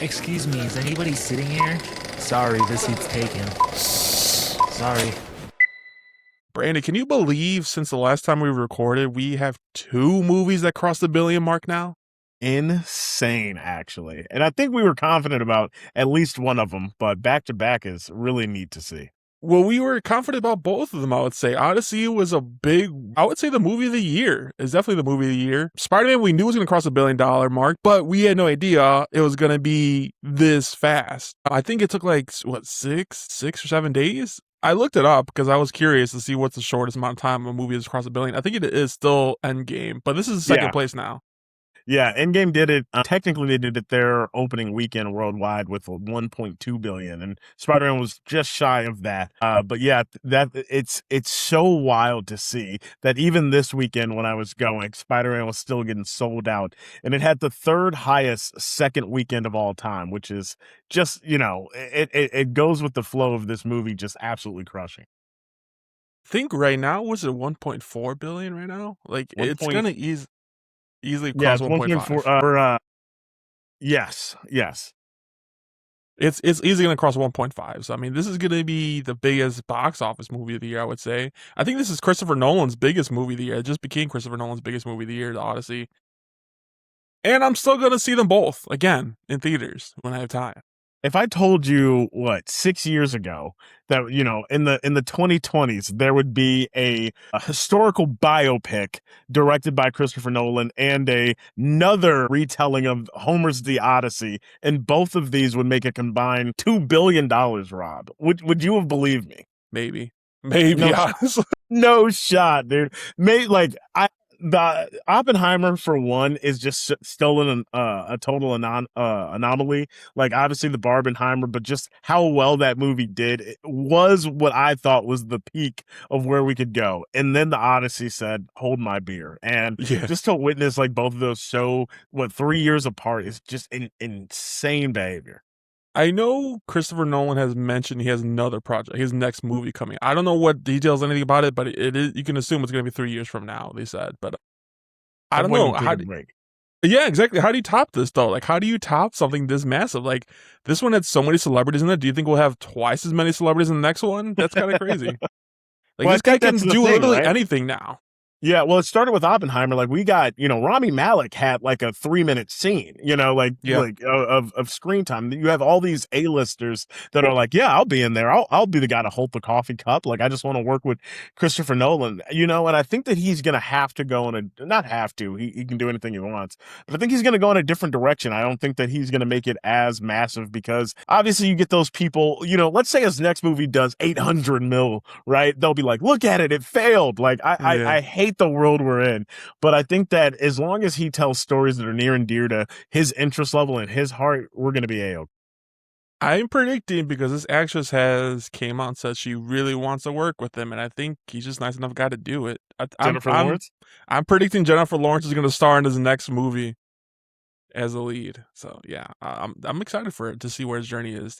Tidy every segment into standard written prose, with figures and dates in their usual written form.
Excuse me, is anybody sitting here? Sorry, this seat's taken. Sorry. Brandon, can you believe since the last time we recorded, we have 2 movies that crossed the billion mark now? Insane, actually. And I think we were confident about at least one of them, but back to back is really neat to see. Well, we were confident about both of them, I would say. Odyssey was I would say the movie of the year. It's definitely the movie of the year. Spider-Man, we knew was going to cross the $1 billion mark, but we had no idea it was going to be this fast. I think it took like, what, 6 or 7 days? I looked it up because I was curious to see what's the shortest amount of time a movie has crossed $1 billion. I think it is still Endgame, but this is second place now. Yeah, Endgame did it. Technically, they did it their opening weekend worldwide with 1.2 billion, and Spider-Man was just shy of that. But yeah, it's so wild to see that even this weekend when I was going, Spider-Man was still getting sold out, and it had the third highest second weekend of all time, which is just it goes with the flow of this movie, just absolutely crushing. I think right now, was it 1.4 billion right now? Like, it's going to easily cross 1.5. Yes. It's easily going to cross 1.5. So, I mean, this is going to be the biggest box office movie of the year, I would say. I think this is Christopher Nolan's biggest movie of the year. It just became Christopher Nolan's biggest movie of the year, The Odyssey. And I'm still going to see them both, again, in theaters when I have time. If I told you 6 years ago that in the 2020s there would be a historical biopic directed by Christopher Nolan and another retelling of Homer's The Odyssey, and both of these would make a combined $2 billion, Rob, would you have believed me? Maybe, honestly. No shot, dude. The Oppenheimer, for one, is just still a total anomaly. Like, obviously the Barbenheimer, but just how well that movie did, it was what I thought was the peak of where we could go. And then the Odyssey said, "Hold my beer," and just to witness like both of those 3 years apart is just insane behavior. I know Christopher Nolan has mentioned he has another project, his next movie coming. I don't know what details, anything about it, but it is. You can assume it's going to be 3 years from now, they said. But I don't know. Yeah, exactly. How do you top this, though? Like, how do you top something this massive? Like, this one had so many celebrities in it. Do you think we'll have twice as many celebrities in the next one? That's kind of crazy. Like, this guy can do literally anything now. Yeah, well, it started with Oppenheimer. Like, we got, Rami Malek had like a 3-minute scene, of screen time. You have all these A-listers that are like, yeah, I'll be in there. I'll be the guy to hold the coffee cup. Like, I just want to work with Christopher Nolan, and I think that he's going to have to go not have to, he can do anything he wants, but I think he's going to go in a different direction. I don't think that he's going to make it as massive because obviously you get those people, let's say his next movie does 800 mil, right? They'll be like, look at it, it failed. Like, I hate the world we're in, but I think that as long as he tells stories that are near and dear to his interest level and his heart, we're going to be A-OK. I'm predicting, because this actress has came out and said she really wants to work with him, and I think he's just nice enough guy to do it. Jennifer Lawrence? I'm predicting Jennifer Lawrence is going to star in his next movie as a lead. So yeah, I'm excited for it to see where his journey is.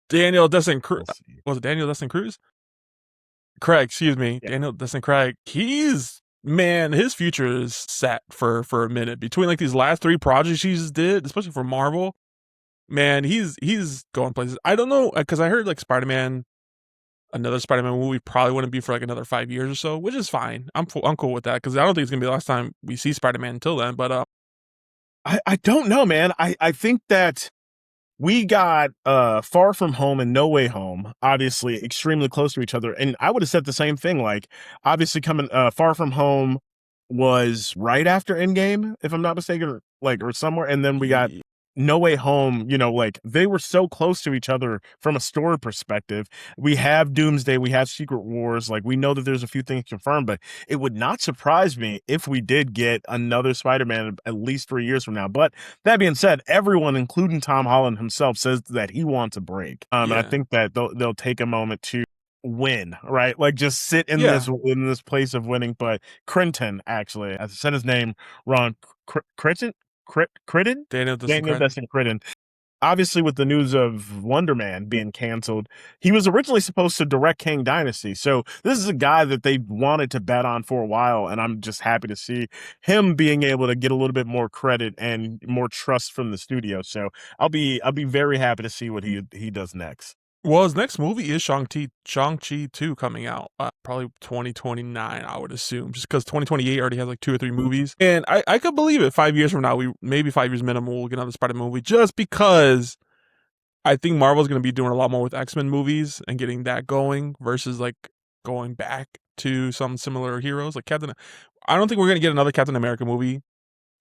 Daniel Destin Cruz. Was it Daniel Destin Cruz? Craig, excuse me. Yeah. Daniel Destin Craig. His future is set for a minute. Between like these last 3 projects he just did, especially for Marvel, man, he's going places. I don't know, because I heard like another Spider-Man movie probably wouldn't be for like another 5 years or so, which is fine. I'm cool with that, because I don't think it's gonna be the last time we see Spider-Man until then. But I don't know, man. I think that we got Far From Home and No Way Home, obviously extremely close to each other. And I would have said the same thing. Like, obviously Far From Home was right after Endgame, if I'm not mistaken, or somewhere. And then we got No Way Home, they were so close to each other from a story perspective. We have Doomsday, we have Secret Wars. Like, we know that there's a few things confirmed, but it would not surprise me if we did get another Spider-Man at least 3 years from now. But that being said, everyone, including Tom Holland himself, says that he wants a break. And I think that they'll take a moment to win, right? Like, just sit in this place of winning. But Crinton, actually, I said his name wrong. Critton? Daniel Destin Critton. obviously with the news of Wonder Man being canceled, he was originally supposed to direct Kang Dynasty. So this is a guy that they wanted to bet on for a while, and I'm just happy to see him being able to get a little bit more credit and more trust from the studio. So I'll be very happy to see what he does next. Well, his next movie is Shang-Chi 2 coming out, probably 2029, I would assume, just because 2028 already has like 2 or 3 movies. And I could believe it 5 years from now, maybe 5 years minimum, we'll get another Spider-Man movie, just because I think Marvel's going to be doing a lot more with X-Men movies and getting that going versus like going back to some similar heroes like Captain. I don't think we're going to get another Captain America movie.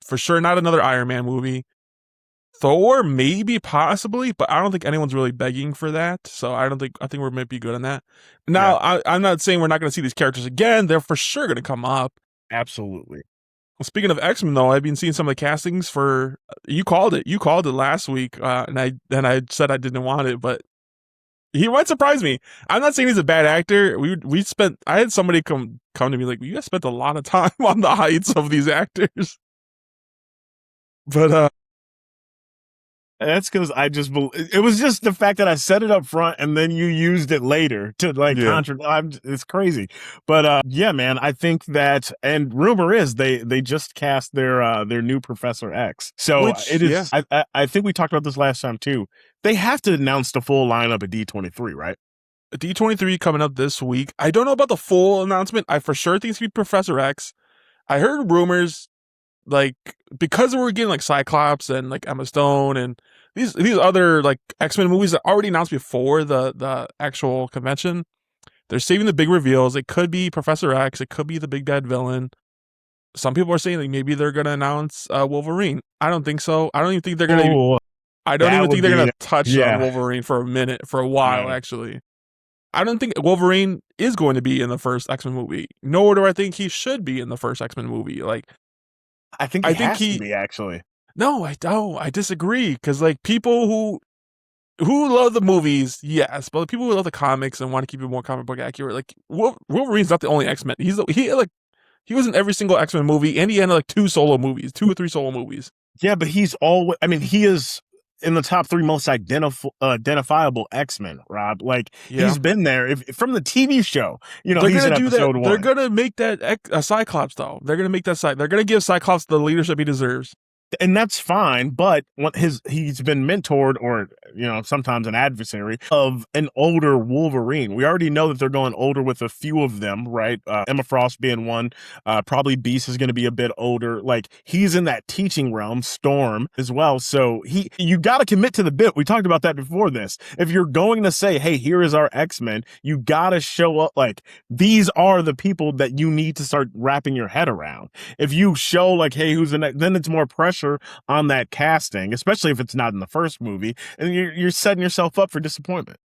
For sure, not another Iron Man movie. Thor, maybe, possibly, but I don't think anyone's really begging for that. So I think we might be good on that. Now, Yeah. I'm not saying we're not going to see these characters again. They're for sure going to come up. Absolutely. Well, speaking of X-Men, though, I've been seeing some of the castings for. You called it last week, and I said I didn't want it, but he might surprise me. I'm not saying he's a bad actor. I had somebody come to me like, you guys spent a lot of time on the heights of these actors, but That's because it was just the fact that I said it up front and then you used it later to like it's crazy. But yeah, man, I think that, and rumor is they just cast their new Professor X. So it is. Yeah. I think we talked about this last time too. They have to announce the full lineup at D23, right? D23 coming up this week. I don't know about the full announcement. I for sure think it's gonna be Professor X. I heard rumors like because we're getting like Cyclops and like Emma Stone and these other like X-Men movies that already announced before the actual convention. They're saving the big reveals. It could be Professor X. It could be the big bad villain. Some people are saying like maybe they're gonna announce Wolverine. I don't think so. I don't even think they're gonna. I don't even think they're gonna touch on Wolverine for a while. Actually, I don't think Wolverine is going to be in the first X-Men movie. Nor do I think he should be in the first X-Men movie. Like. I think he has to be, actually. No, I don't. I disagree. Because like people who love the movies, yes, but the people who love the comics and want to keep it more comic book accurate, like Wolverine's not the only X-Men. He was in every single X-Men movie, and he had like 2 or 3 solo movies. Yeah, but he's always. I mean, he is in the top 3 most identifiable X-Men, Rob. Like he's been there from the TV show. You know, he's gonna do that. 1. They're gonna make that Cyclops though. They're gonna make that They're gonna give Cyclops the leadership he deserves. And that's fine, but he's been mentored or, you know, sometimes an adversary of an older Wolverine. We already know that they're going older with a few of them, right? Emma Frost being one, probably Beast is going to be a bit older. Like he's in that teaching realm, Storm as well. So you got to commit to the bit. We talked about that before this. If you're going to say, hey, here is our X-Men, you got to show up like these are the people that you need to start wrapping your head around. If you show like, hey, who's the next, then it's more pressure on that casting, especially if it's not in the first movie, and you're setting yourself up for disappointment.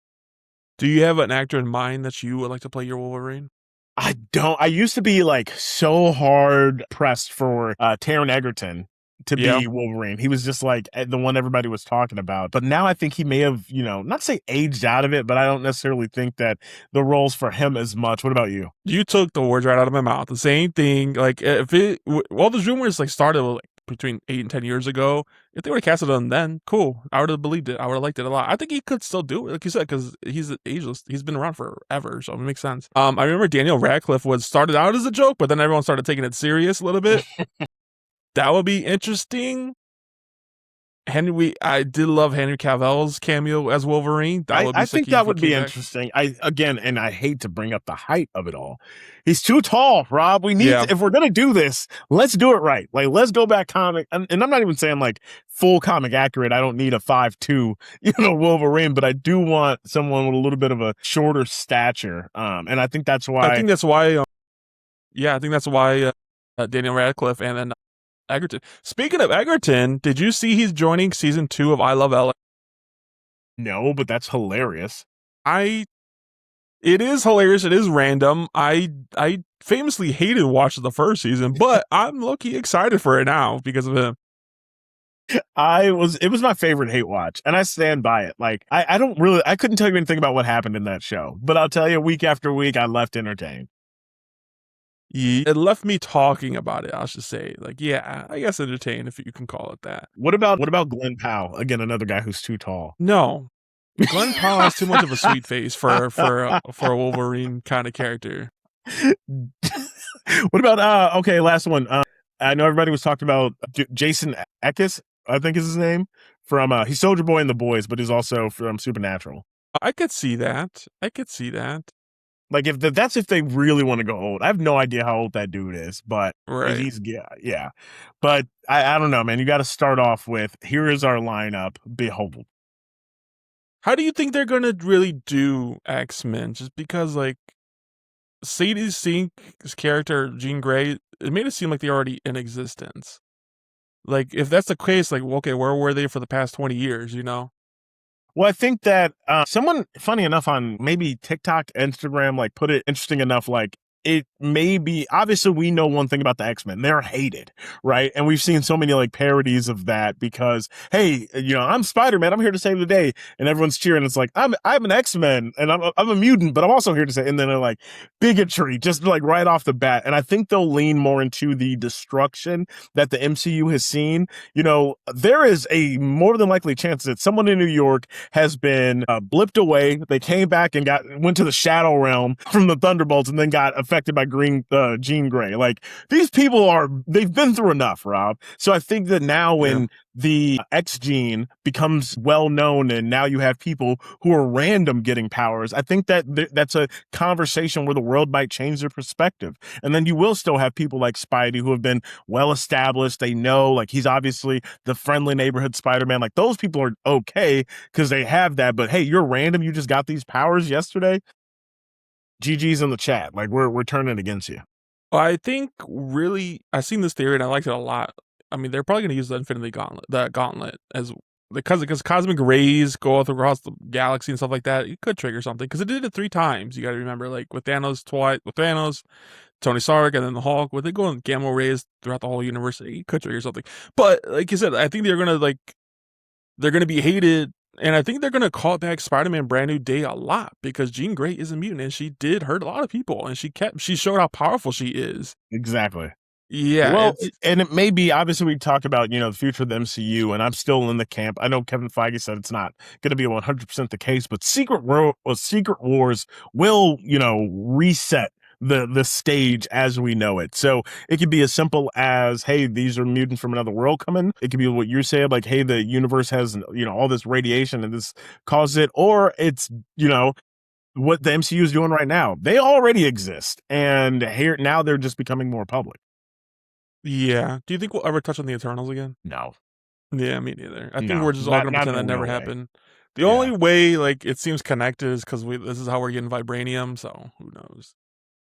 Do you have an actor in mind that you would like to play your Wolverine? I don't. I used to be like so hard pressed for Taron Egerton to be Wolverine. He was just like the one everybody was talking about. But now I think he may have, you know, not say aged out of it, but I don't necessarily think that the role's for him as much. What about you? You took the words right out of my mouth. The same thing. Like all those rumors like started like between 8 and 10 years ago. If they would have casted him then, cool. I would have believed it. I would have liked it a lot. I think he could still do it, like you said, because he's ageless. He's been around forever, so it makes sense. I remember Daniel Radcliffe was started out as a joke, but then everyone started taking it serious a little bit. That would be interesting. I did love Henry Cavill's cameo as Wolverine. I think that would be interesting. I hate to bring up the height of it all. He's too tall, Rob. We need if we're gonna do this, let's do it right. Like let's go back comic, and I'm not even saying like full comic accurate. I don't need a 5'2", Wolverine, but I do want someone with a little bit of a shorter stature. And I think that's why. Daniel Radcliffe and then Egerton. Speaking of Egerton, did you see he's joining season 2 of I Love LA? No, but that's hilarious. It is hilarious. It is random. I famously hated watching the first season, but I'm low-key excited for it now because of him. It was my favorite hate watch, and I stand by it. Like I couldn't tell you anything about what happened in that show, but I'll tell you week after week I left entertained. It left me talking about it. I should say, like, yeah, I guess entertained if you can call it that. What about Glenn Powell? Again, another guy who's too tall. No, Glenn Powell has too much of a sweet face for a Wolverine kind of character. What about okay, last one. I know everybody was talking about Jason Eckes, I think is his name, from he's Soldier Boy in The Boys, but he's also from Supernatural. I could see that. Like if that's if they really want to go old. I have no idea how old that dude is, but Right. he's yeah. But I don't know, man. You got to start off with here is our lineup. Behold. How do you think they're gonna really do X-Men? Just because, like, Sadie Sink's character, Jean Grey, it made it seem like they're already in existence. Like, if that's the case, like, okay, where were they for the past 20 years, you know? Well, I think that someone, funny enough, on maybe TikTok, Instagram, like put it interesting enough, like it may be, obviously we know one thing about the X-Men, they're hated, right? And we've seen so many like parodies of that because, hey, you know, I'm Spider-Man, I'm here to save the day, and everyone's cheering. It's like, I'm an X-Men and I'm a mutant, but I'm also here to say, and then they're like bigotry, just like right off the bat. And I think they'll lean more into the destruction that the MCU has seen. You know, there is a more than likely chance that someone in New York has been blipped away. They came back and went to the Shadow Realm from the Thunderbolts and then got affected by Jean Grey. Like these people they've been through enough, Rob. So I think that now when the X gene becomes well known and now you have people who are random getting powers, I think that that's a conversation where the world might change their perspective. And then you will still have people like Spidey who have been well established. They know, like, he's obviously the friendly neighborhood Spider-Man. Like those people are okay because they have that. But hey, you're random. You just got these powers yesterday. GG's in the chat. Like we're turning against you. Well, I think really, I've seen this theory and I liked it a lot. I mean, they're probably going to use the Infinity Gauntlet as because cosmic rays go across the galaxy and stuff like that. It could trigger something because it did it 3 times. You got to remember, like with Thanos, Tony Stark, and then the Hulk. With it going gamma rays throughout the whole universe, it could trigger something. But like you said, I think they're gonna be hated. And I think they're going to call back Spider-Man Brand New Day a lot because Jean Grey is a mutant and she did hurt a lot of people and she showed how powerful she is. Exactly. Yeah. Well, and it may be, obviously we talk about, you know, the future of the MCU, and I'm still in the camp. I know Kevin Feige said it's not going to be 100% the case, but Secret Wars will, you know, reset the stage as we know it. So it could be as simple as, hey, these are mutants from another world coming. It could be what you're saying, like, hey, the universe has, you know, all this radiation and this causes it. Or it's, you know, what the MCU is doing right now. They already exist. And here now they're just becoming more public. Yeah. Do you think we'll ever touch on the Eternals again? No. Yeah, me neither. I think we're just all going to pretend that never happened. The Yeah. only way, like, it seems connected is because this is how we're getting vibranium, so who knows?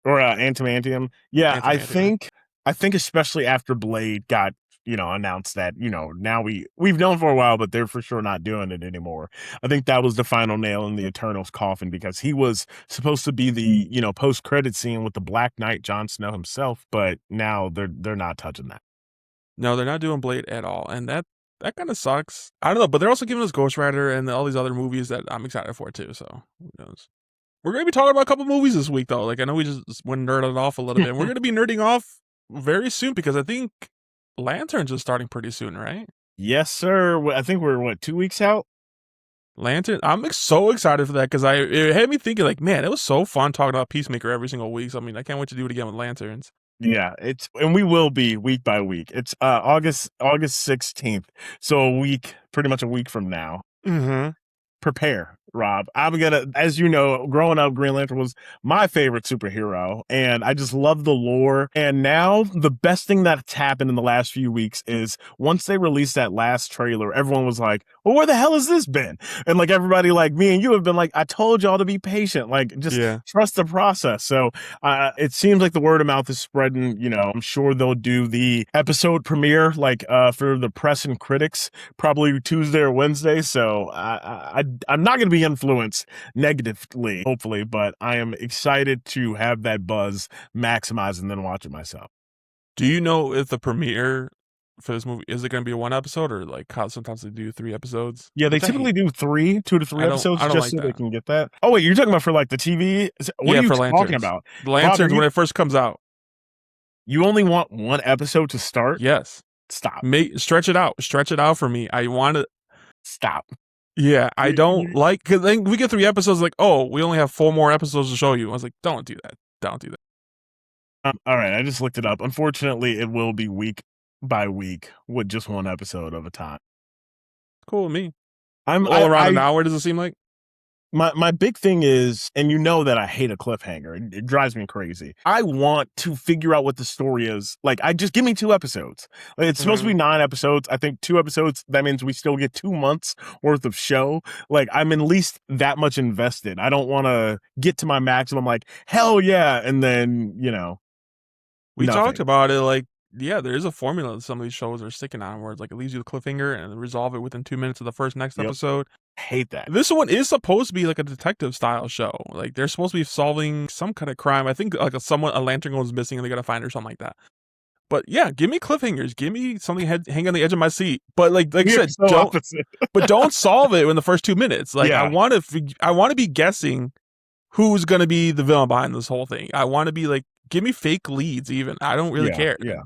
Or antimantium. Yeah, Antimantium. I think especially after Blade got, you know, announced that, you know, now we've known for a while, but they're for sure not doing it anymore. I think that was the final nail in the Eternals coffin because he was supposed to be the, you know, post-credit scene with the Black Knight, Jon Snow himself, but now they're not touching that. No, they're not doing Blade at all, and that kind of sucks. I don't know, but they're also giving us Ghost Rider and all these other movies that I'm excited for too, so who knows? We're going to be talking about a couple movies this week, though. Like, I know we just went nerded off a little bit. We're going to be nerding off very soon because I think Lanterns is starting pretty soon, right? Yes, sir. I think we're, 2 weeks out? Lantern. I'm so excited for that because it had me thinking, like, man, it was so fun talking about Peacemaker every single week. So, I mean, I can't wait to do it again with Lanterns. Yeah, and we will be week by week. It's August 16th. So pretty much a week from now. Mm-hmm. Prepare, Rob. I'm gonna, as you know, growing up, Green Lantern was my favorite superhero, and I just love the lore. And now the best thing that's happened in the last few weeks is once they released that last trailer, everyone was like, well, where the hell has this been? And like everybody like me and you have been like, I told y'all to be patient, like just trust the process. So it seems like the word of mouth is spreading. You know, I'm sure they'll do the episode premiere like for the press and critics probably Tuesday or Wednesday. So I'm not going to be influenced negatively, hopefully, but I am excited to have that buzz maximized and then watch it myself. Do you know if the premiere for this movie, is it going to be a 1 episode or like how sometimes they do 3 episodes? Yeah, they typically do 2 to 3 episodes just like so that. they can get that. Oh, wait, you're talking about for like the TV? What are you talking about? The Lanterns when it first comes out. You only want one episode to start? Yes. Stop. Stretch it out for me. I want to Stop. Yeah, I don't like, because then we get 3 episodes like, oh, we only have 4 more episodes to show you. I was like, don't do that. All right, I just looked it up. Unfortunately, it will be week by week with just one episode of a time. Cool with me. I'm All around an hour, does it seem like? My big thing is, and you know that I hate a cliffhanger. It drives me crazy. I want to figure out what the story is. Like, just give me 2 episodes. Like, it's supposed to be 9 episodes. I think 2 episodes, that means we still get 2 months worth of show. Like, I'm at least that much invested. I don't want to get to my maximum, like, hell yeah, and then, We nothing. talked about it, like, yeah, there is a formula that some of these shows are sticking on, where it's like it leaves you with a cliffhanger and resolve it within 2 minutes of the next episode. Hate that. This one is supposed to be like a detective style show. Like, they're supposed to be solving some kind of crime. I think like a lantern goes missing and they gotta find her, something like that. But yeah, give me cliffhangers. Give me something hang on the edge of my seat. But like I said, don't solve it in the first 2 minutes. Like, I want to be guessing who's gonna be the villain behind this whole thing. I want to be like, give me fake leads even. I don't really care. Yeah.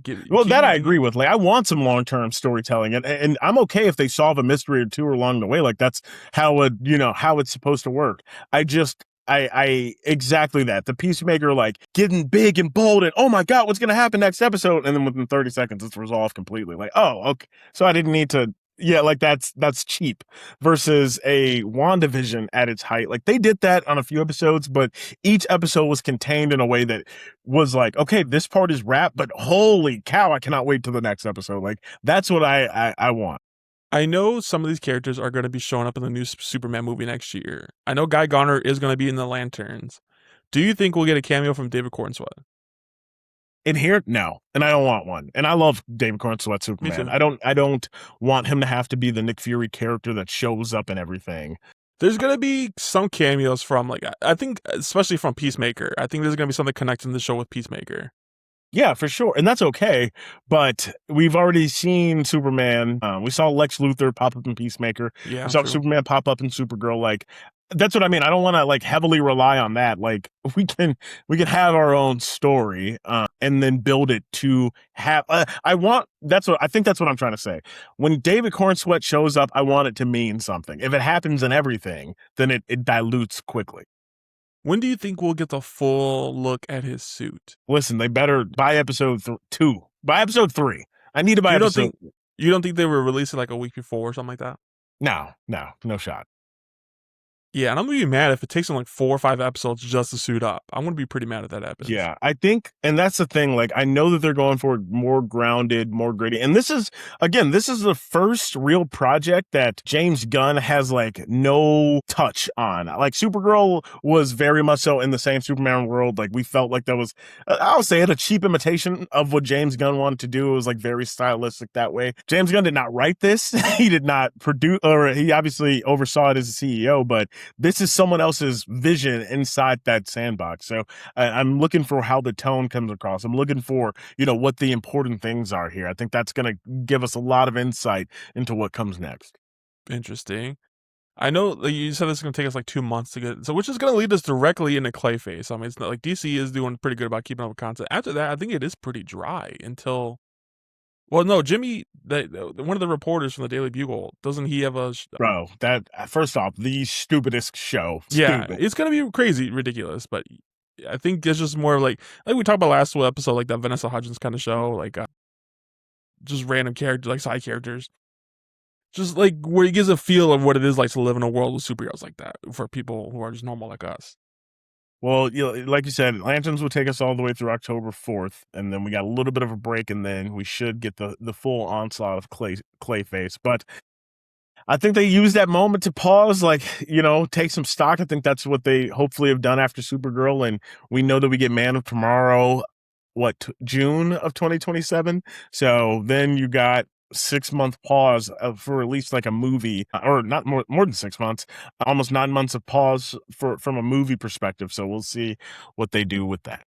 That I agree with. Like, I want some long-term storytelling, and I'm okay if they solve a mystery or 2 along the way. Like, that's how it's supposed to work. I exactly that. The Peacemaker, like, getting big and bold and, oh my God, what's going to happen next episode? And then within 30 seconds, it's resolved completely. Like, oh, okay. So I didn't need to. Yeah, like that's cheap versus a WandaVision at its height. Like, they did that on a few episodes, but each episode was contained in a way that was like, okay, this part is wrapped, but holy cow, I cannot wait till the next episode. Like, that's what I want. I know some of these characters are going to be showing up in the new Superman movie next year. I know Guy Garner is going to be in the Lanterns. Do you think we'll get a cameo from David Cornsweet? In here, no, and I don't want one. And I love David Cornsweet Superman. I don't want him to have to be the Nick Fury character that shows up in everything. There's gonna be some cameos from, like, I think especially from Peacemaker. I think there's gonna be something connecting the show with Peacemaker. Yeah, for sure, and that's okay. But we've already seen Superman. We saw Lex Luthor pop up in Peacemaker. Yeah, we saw Superman pop up in Supergirl. Like, that's what I mean. I don't want to like heavily rely on that. Like, we can have our own story and then build it to have. I think that's what I'm trying to say. When David Cornsweet shows up, I want it to mean something. If it happens in everything, then it dilutes quickly. When do you think we'll get the full look at his suit? Listen, they better by episode 2. By episode 3. I need to buy episode. You don't think they were releasing like a week before or something like that? No shot. Yeah, and I'm gonna be mad if it takes them like 4 or 5 episodes just to suit up. I'm gonna be pretty mad if that happens. Yeah, I think, and that's the thing. Like, I know that they're going for more grounded, more gritty, and this is the first real project that James Gunn has like no touch on. Like, Supergirl was very much so in the same Superman world. Like, we felt like that was, I'll say it, a cheap imitation of what James Gunn wanted to do. It was like very stylistic that way. James Gunn did not write this. He did not produce, or he obviously oversaw it as a CEO, but this is someone else's vision inside that sandbox. So I'm looking for how the tone comes across. I'm looking for, what the important things are here. I think that's going to give us a lot of insight into what comes next. Interesting. I know you said this is going to take us like 2 months to get, so which is going to lead us directly into Clayface. I mean, it's not like DC is doing pretty good about keeping up with content. After that, I think it is pretty dry until. Well, no, Jimmy, one of the reporters from the Daily Bugle, doesn't he have a... Bro, that, first off, the stupidest show. Yeah, Stupid. It's going to be crazy, ridiculous, but I think it's just more like we talked about last episode, like that Vanessa Hudgens kind of show, like just random characters, like side characters. Just like where he gives a feel of what it is like to live in a world with superheroes like that for people who are just normal like us. Well, like you said, Lanterns will take us all the way through October 4th, and then we got a little bit of a break, and then we should get the full onslaught of Clayface. But I think they used that moment to pause, like, take some stock. I think that's what they hopefully have done after Supergirl, and we know that we get Man of Tomorrow, June of 2027? So then you got 6-month pause for at least like a movie, or not more than 6 months, almost 9 months of pause from a movie perspective. So we'll see what they do with that.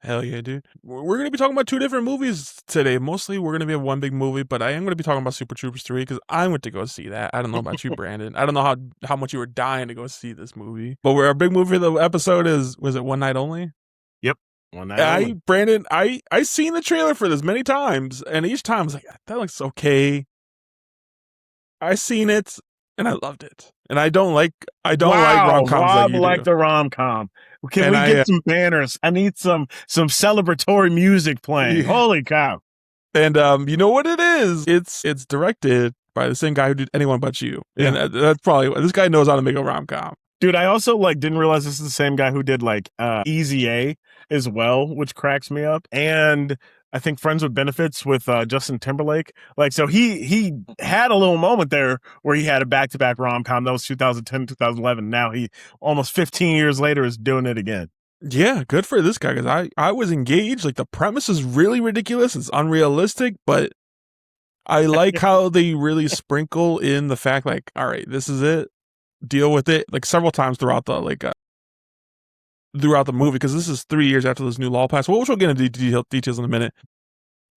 Hell yeah, dude. We're going to be talking about 2 different movies today. Mostly we're going to be one big movie, but I am going to be talking about Super Troopers 3 because I went to go see that. I don't know about you, Brandon. I don't know how much you were dying to go see this movie. But our big movie of the episode was it One Night Only? Yep. On that one. Brandon, I seen the trailer for this many times, and each time I was like, that looks okay. I seen it and I loved it. And I don't like rom-coms Rob like you liked do. the rom-com. Can And we get some banners? I need some celebratory music playing. Yeah. Holy cow. And you know what it is? It's directed by the same guy who did Anyone But You. Yeah. And that's probably this guy knows how to make a rom-com. Dude, I also didn't realize this is the same guy who did Easy A as well, which cracks me up. And I think Friends with Benefits with Justin Timberlake. So he had a little moment there where he had a back-to-back rom-com. That was 2010, 2011. Now he almost 15 years later is doing it again. Yeah, good for this guy, because I was engaged. Like, the premise is really ridiculous. It's unrealistic, but I like how they really sprinkle in the fact, like, all right, this is it. Deal with it. Like, several times throughout the movie, because this is 3 years after this new law passed. Well, which we'll get into details in a minute.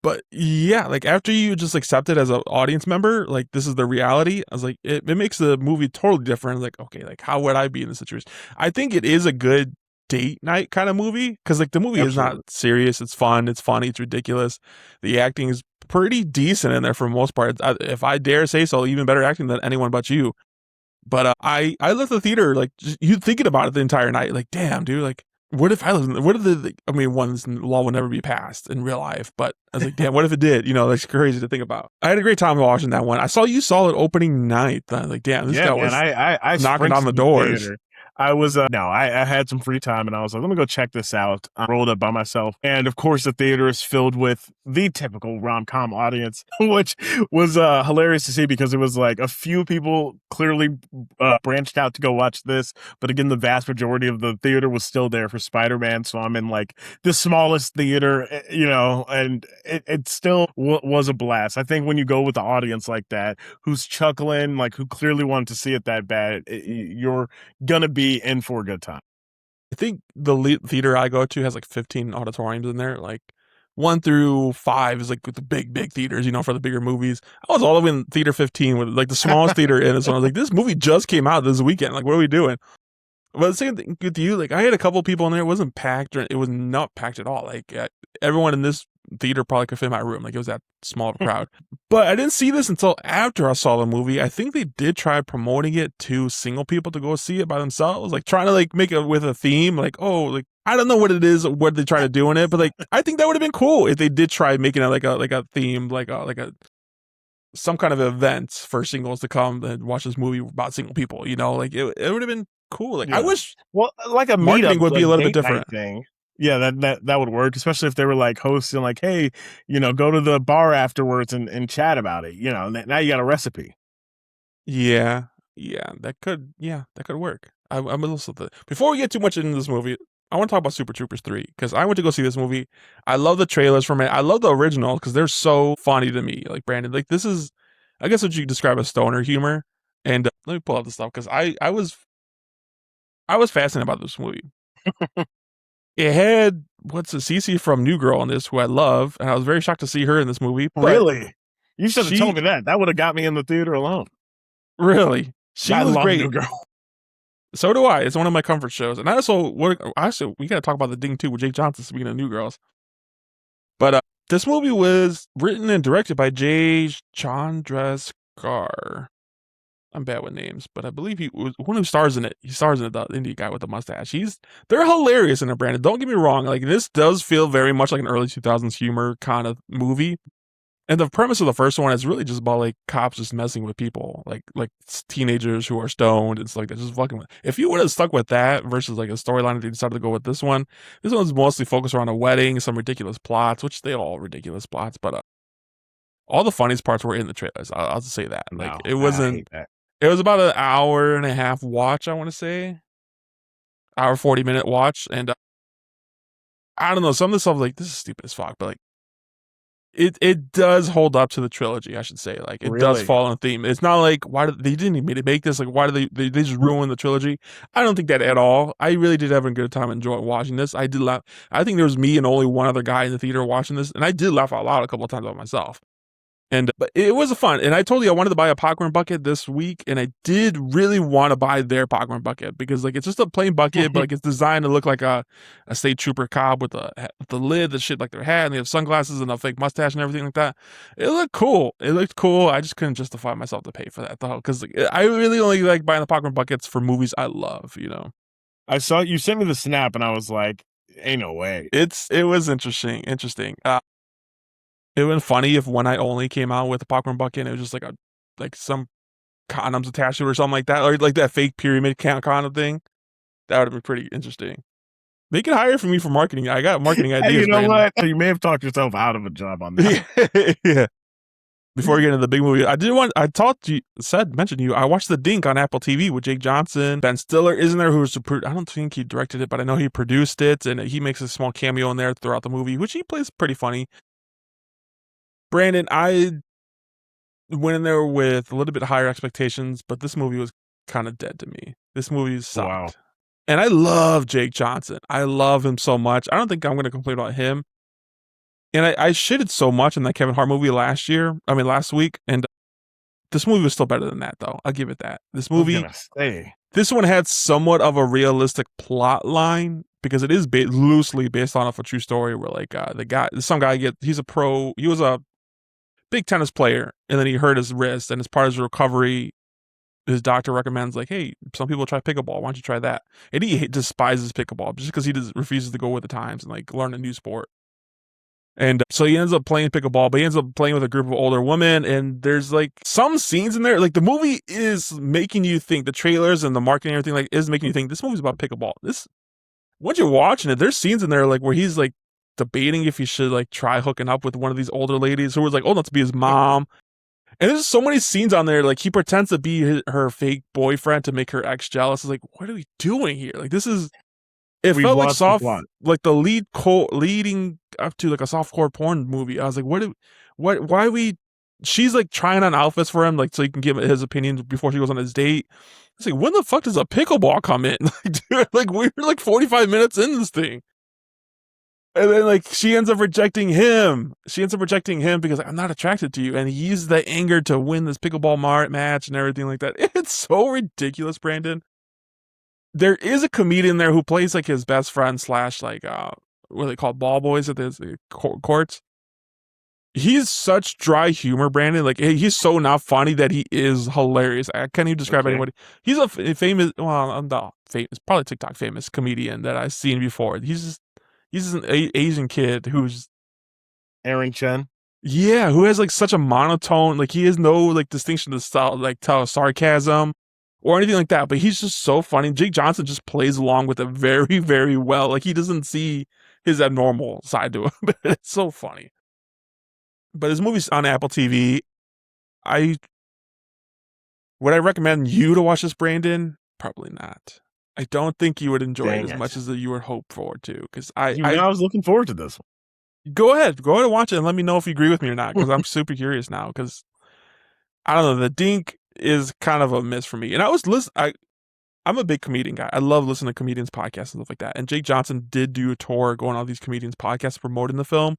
But yeah, like, after you just accept it as an audience member, like, this is the reality, I was like, it makes the movie totally different. Like, okay, like, how would I be in this situation? I think it is a good date night kind of movie, because like the movie is not serious. It's fun, it's funny, it's ridiculous. The acting is pretty decent in there for the most part. If I dare say so, even better acting than Anyone But You. But I left the theater like you thinking about it the entire night. Like, damn, dude, like, what if one, this law will never be passed in real life, but I was like, damn, what if it did? You know, that's crazy to think about. I had a great time watching that one. You saw it opening night. I was like, damn, this guy was I knocking on the doors. Theater. I was I had some free time and I was like, let me go check this out. I rolled up by myself, and of course the theater is filled with the typical rom-com audience, which was hilarious to see, because it was like a few people clearly branched out to go watch this, but again, the vast majority of the theater was still there for Spider-Man. So I'm in like the smallest theater, and it still was a blast. I think when you go with the audience like that, who's chuckling, like who clearly wanted to see it that bad, you're gonna be in for a good time. I think the theater I go to has like 15 auditoriums in there. Like 1 through 5 is like the big theaters, for the bigger movies. I was all the way in theater 15 with like the smallest theater in it. So I was like, this movie just came out this weekend. Like, what are we doing? But the same thing with you. Like, I had a couple people in there. It wasn't packed, or it was not packed at all. Like, everyone in this theater probably could fit in my room. Like, it was that small of a crowd. But I didn't see this until after I saw the movie. I think they did try promoting it to single people to go see it by themselves, like trying to like make it with a theme. Like, oh, like, I don't know what it is, what they try to do in it, but like, I think that would have been cool if they did try making it like a theme, like a some kind of event for singles to come and watch this movie about single people. Like it would have been cool. Like, I wish, like a marketing meetup would be a little bit different thing. Yeah, that would work, especially if they were like hosting, like, hey, go to the bar afterwards and chat about it. Now you got a recipe. Yeah, that could work. I'm also before we get too much into this movie, I want to talk about Super Troopers 3, because I went to go see this movie. I love the trailers from it. I love the original because they're so funny to me. Like, Brandon, like, this is, I guess, what you describe as stoner humor. And let me pull out the stuff, because I was fascinated about this movie. It had Cece from New Girl in this, who I love, and I was very shocked to see her in this movie. Really? You should have told me that. That would have got me in the theater alone. Really? She was great. New Girl. So do I. It's one of my comfort shows. And we got to talk about the Dink too with Jake Johnson, speaking of New Girls. But this movie was written and directed by Jay Chandrasekhar. I'm bad with names, but I believe he was one who stars in it. He stars in it, the Indian guy with the mustache. They're hilarious in it, Brandon. Don't get me wrong. Like, this does feel very much like an early 2000s humor kind of movie. And the premise of the first one is really just about like cops just messing with people, like teenagers who are stoned and stuff like that, just fucking with. If you would have stuck with that versus like a storyline that they decided to go with this one's mostly focused around a wedding, some ridiculous plots, which they all ridiculous plots, but all the funniest parts were in the trailers. I'll just say that. Like, No, it wasn't. It was about an hour and a half watch, I want to say. Hour 40-minute watch, and I don't know, some of the stuff, like, this is stupid as fuck, but like, it does hold up to the trilogy, I should say. Like, it does fall on theme. It's not like, why did they didn't even make this? Like, why did they just ruin the trilogy? I don't think that at all. I really did have a good time enjoying watching this. I did laugh. I think there was me and only one other guy in the theater watching this, and I did laugh out loud a couple of times by myself. But it was fun. And I told you I wanted to buy a popcorn bucket this week, and I did really want to buy their popcorn bucket because like it's just a plain bucket, but like it's designed to look like a state trooper cop with the lid, the shit like their hat, and they have sunglasses and a fake mustache and everything like that. It looked cool. I just couldn't justify myself to pay for that though, because I really only like buying the popcorn buckets for movies I love. I saw you sent me the snap, and I was like, "Ain't no way." It was interesting. It would have been funny if One Night Only came out with a popcorn bucket and it was just like some condoms attached to it or something like that, or like that fake pyramid condom thing. That would have been pretty interesting. They can hire for me for marketing. I got marketing ideas. Hey, you know Brandon. what? You may have talked yourself out of a job on that. Yeah. Before we get into the big movie, mentioned you. I watched the Dink on Apple TV with Jake Johnson. Ben Stiller isn't there, I don't think he directed it, but I know he produced it, and he makes a small cameo in there throughout the movie, which he plays pretty funny. Brandon, I went in there with a little bit higher expectations, but this movie was kind of dead to me. This movie sucked. Wow. And I love Jake Johnson. I love him so much. I don't think I'm going to complain about him. And I shitted so much in that Kevin Hart movie last week. And this movie was still better than that, though. I'll give it that. This movie, this one had somewhat of a realistic plot line because it is loosely based on a true story where like he's a pro. He was a big tennis player, and then he hurt his wrist, and as part of his recovery, his doctor recommends like, hey, some people try pickleball. Why don't you try that? And he despises pickleball just because he refuses to go with the times and like learn a new sport. And so he ends up playing pickleball, but he ends up playing with a group of older women. And there's like some scenes in there, like the movie is making you think, the trailers and the marketing and everything like is making you think this movie's about pickleball. Once you're watching it, there's scenes in there like where he's like debating if he should like try hooking up with one of these older ladies who was like old enough to be his mom. And there's so many scenes on there, like he pretends to be her fake boyfriend to make her ex jealous. It's like, what are we doing here? Like it felt like soft, like the leading up to like a softcore porn movie. I was like, she's like trying on outfits for him, like so he can give his opinion before she goes on his date. It's like, when the fuck does a pickleball come in? Like, dude, like we're like 45 minutes in this thing. And then like she ends up rejecting him. Because like, I'm not attracted to you. And he uses that anger to win this pickleball match and everything like that. It's so ridiculous, Brandon. There is a comedian there who plays like his best friend / like what are they called, ball boys at the courts. He's such dry humor, Brandon. Like he's so not funny that he is hilarious. I can't even describe anybody. He's a famous, probably TikTok famous comedian that I've seen before. He's just an Asian kid who's Aaron Chen. Yeah, who has like such a monotone, like he has no like distinction to style, like tell sarcasm or anything like that. But he's just so funny. Jake Johnson just plays along with it very, very well. Like he doesn't see his abnormal side to him. It's so funny. But his movie's on Apple TV. Would I recommend you to watch this, Brandon? Probably not. I don't think you would enjoy it as much as you would hope for to. Because I was looking forward to this one. Go ahead and watch it and let me know if you agree with me or not. Because I'm super curious now. Because I don't know, the Dink is kind of a miss for me. And I'm a big comedian guy. I love listening to comedians' podcasts and stuff like that. And Jake Johnson did do a tour going on all these comedians' podcasts promoting the film.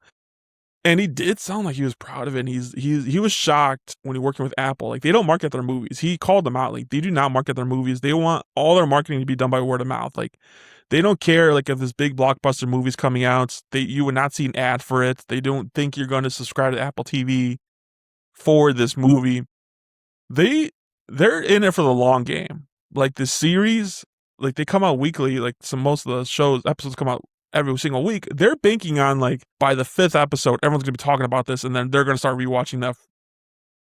And he did sound like he was proud of it. And he was shocked when he working with Apple. Like, they don't market their movies. He called them out. Like, they do not market their movies. They want all their marketing to be done by word of mouth. Like, they don't care, like, if this big blockbuster movie's coming out. You would not see an ad for it. They don't think you're going to subscribe to Apple TV for this movie. They're in it for the long game. Like, the series, like, they come out weekly. Like, most of the episodes come out every single week. They're banking on, like, by the 5th episode, everyone's gonna be talking about this, and then they're gonna start rewatching the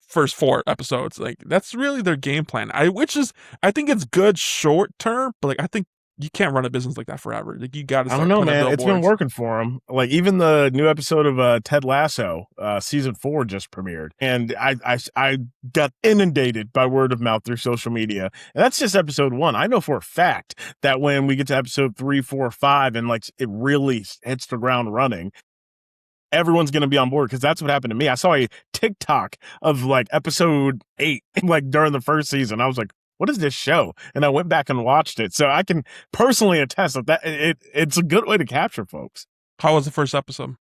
first 4 episodes. Like, that's really their game plan. I think it's good short term, but like, I think you can't run a business like that forever. Like, you gotta start. I don't know, man. It's been working for them. Like, even the new episode of Ted Lasso, season 4 just premiered, and I got inundated by word of mouth through social media. And that's just episode 1. I know for a fact that when we get to episode 3, 4, 5, and like it really hits the ground running, everyone's going to be on board, because that's what happened to me. I saw a TikTok of like episode 8, like during the first season. I was like, what is this show? And I went back and watched it. So I can personally attest that it's a good way to capture folks. How was the first episode?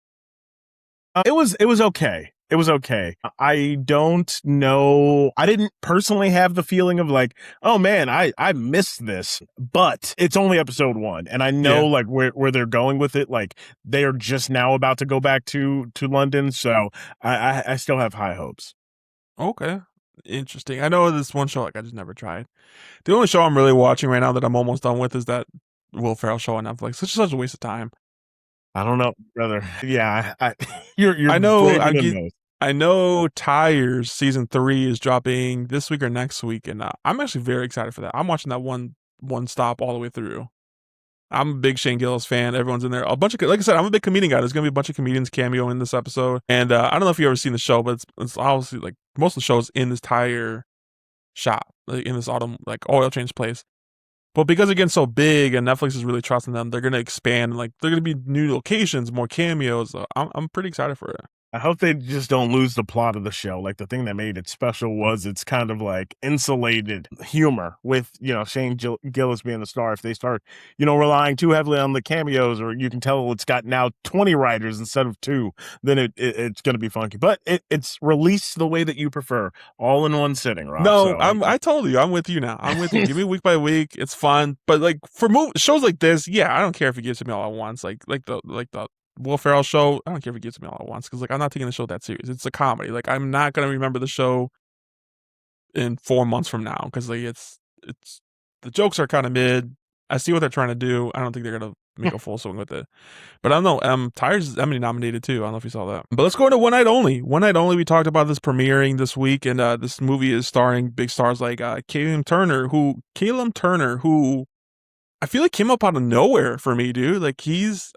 It was okay. It was okay. I don't know. I didn't personally have the feeling of like, oh man, I missed this, but it's only episode 1. And I know like where they're going with it. Like they are just now about to go back to London. So I still have high hopes. Okay. Interesting. I know this one show like I just never tried. The only show I'm really watching right now that I'm almost done with is that Will Ferrell show on Netflix. It's such a waste of time. I don't know, brother. Yeah, you're I know. blaming those. I know Tires season 3 is dropping this week or next week, and I'm actually very excited for that. I'm watching that one stop all the way through. I'm a big Shane Gillis fan. Everyone's in there. A bunch of, like I said, I'm a big comedian guy. There's gonna be a bunch of comedians cameo in this episode, and I don't know if you've ever seen the show, but it's obviously like most of the shows in this tire shop, like in this auto like oil change place. But because they're getting so big and Netflix is really trusting them, they're gonna expand. Like they're gonna be new locations, more cameos. I'm pretty excited for it. I hope they just don't lose the plot of the show. Like the thing that made it special was it's kind of like insulated humor with, Shane Gillis being the star. If they start, relying too heavily on the cameos, or you can tell it's got now 20 writers instead of 2, then it's going to be funky. But it's released the way that you prefer, all in one sitting, Rob. No, so, I told you, I'm with you now. I'm with you. Give me week by week. It's fun. But like for shows like this, yeah, I don't care if you give it to me all at once. Like the Will Ferrell show, I don't care if he gives me all at once because like I'm not taking the show that serious. It's a comedy. Like I'm not gonna remember the show in 4 months from now because like it's the jokes are kind of mid. I see what they're trying to do. I don't think they're gonna make a full swing with it. But I don't know. Tires is Emmy nominated too. I don't know if you saw that. But let's go into One Night Only. One Night Only. We talked about this premiering this week, and this movie is starring big stars like Callum Turner, who I feel like came up out of nowhere for me, dude. Like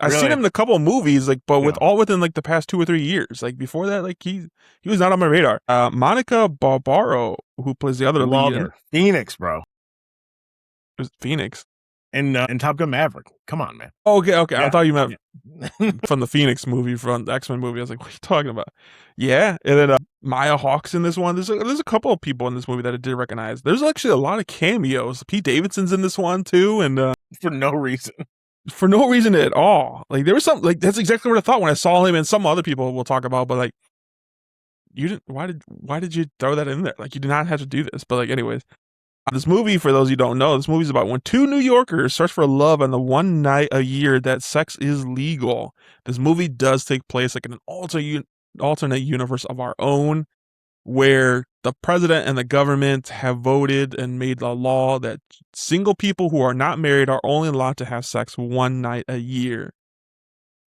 I've seen him in a couple of movies, like, but within like the past 2 or 3 years. Like before that, like he was not on my radar. Monica Barbaro, who plays the other lead, Phoenix, bro. It was Phoenix. In Top Gun Maverick. Come on, man. Okay. Yeah. I thought you meant from the Phoenix movie, from the X-Men movie. I was like, what are you talking about? Yeah. And then Maya Hawke's in this one. There's a couple of people in this movie that I did recognize. There's actually a lot of cameos. Pete Davidson's in this one too, and for no reason. For no reason at all. Like there was some, like that's exactly what I thought when I saw him, and some other people we'll talk about, but like you didn't why did you throw that in there? Like you did not have to do this. But like anyways. This movie, for those you don't know, this movie is about when 2 New Yorkers search for love on the one night a year that sex is legal. This movie does take place like in an alternate universe of our own, where the president and the government have voted and made a law that single people who are not married are only allowed to have sex one night a year.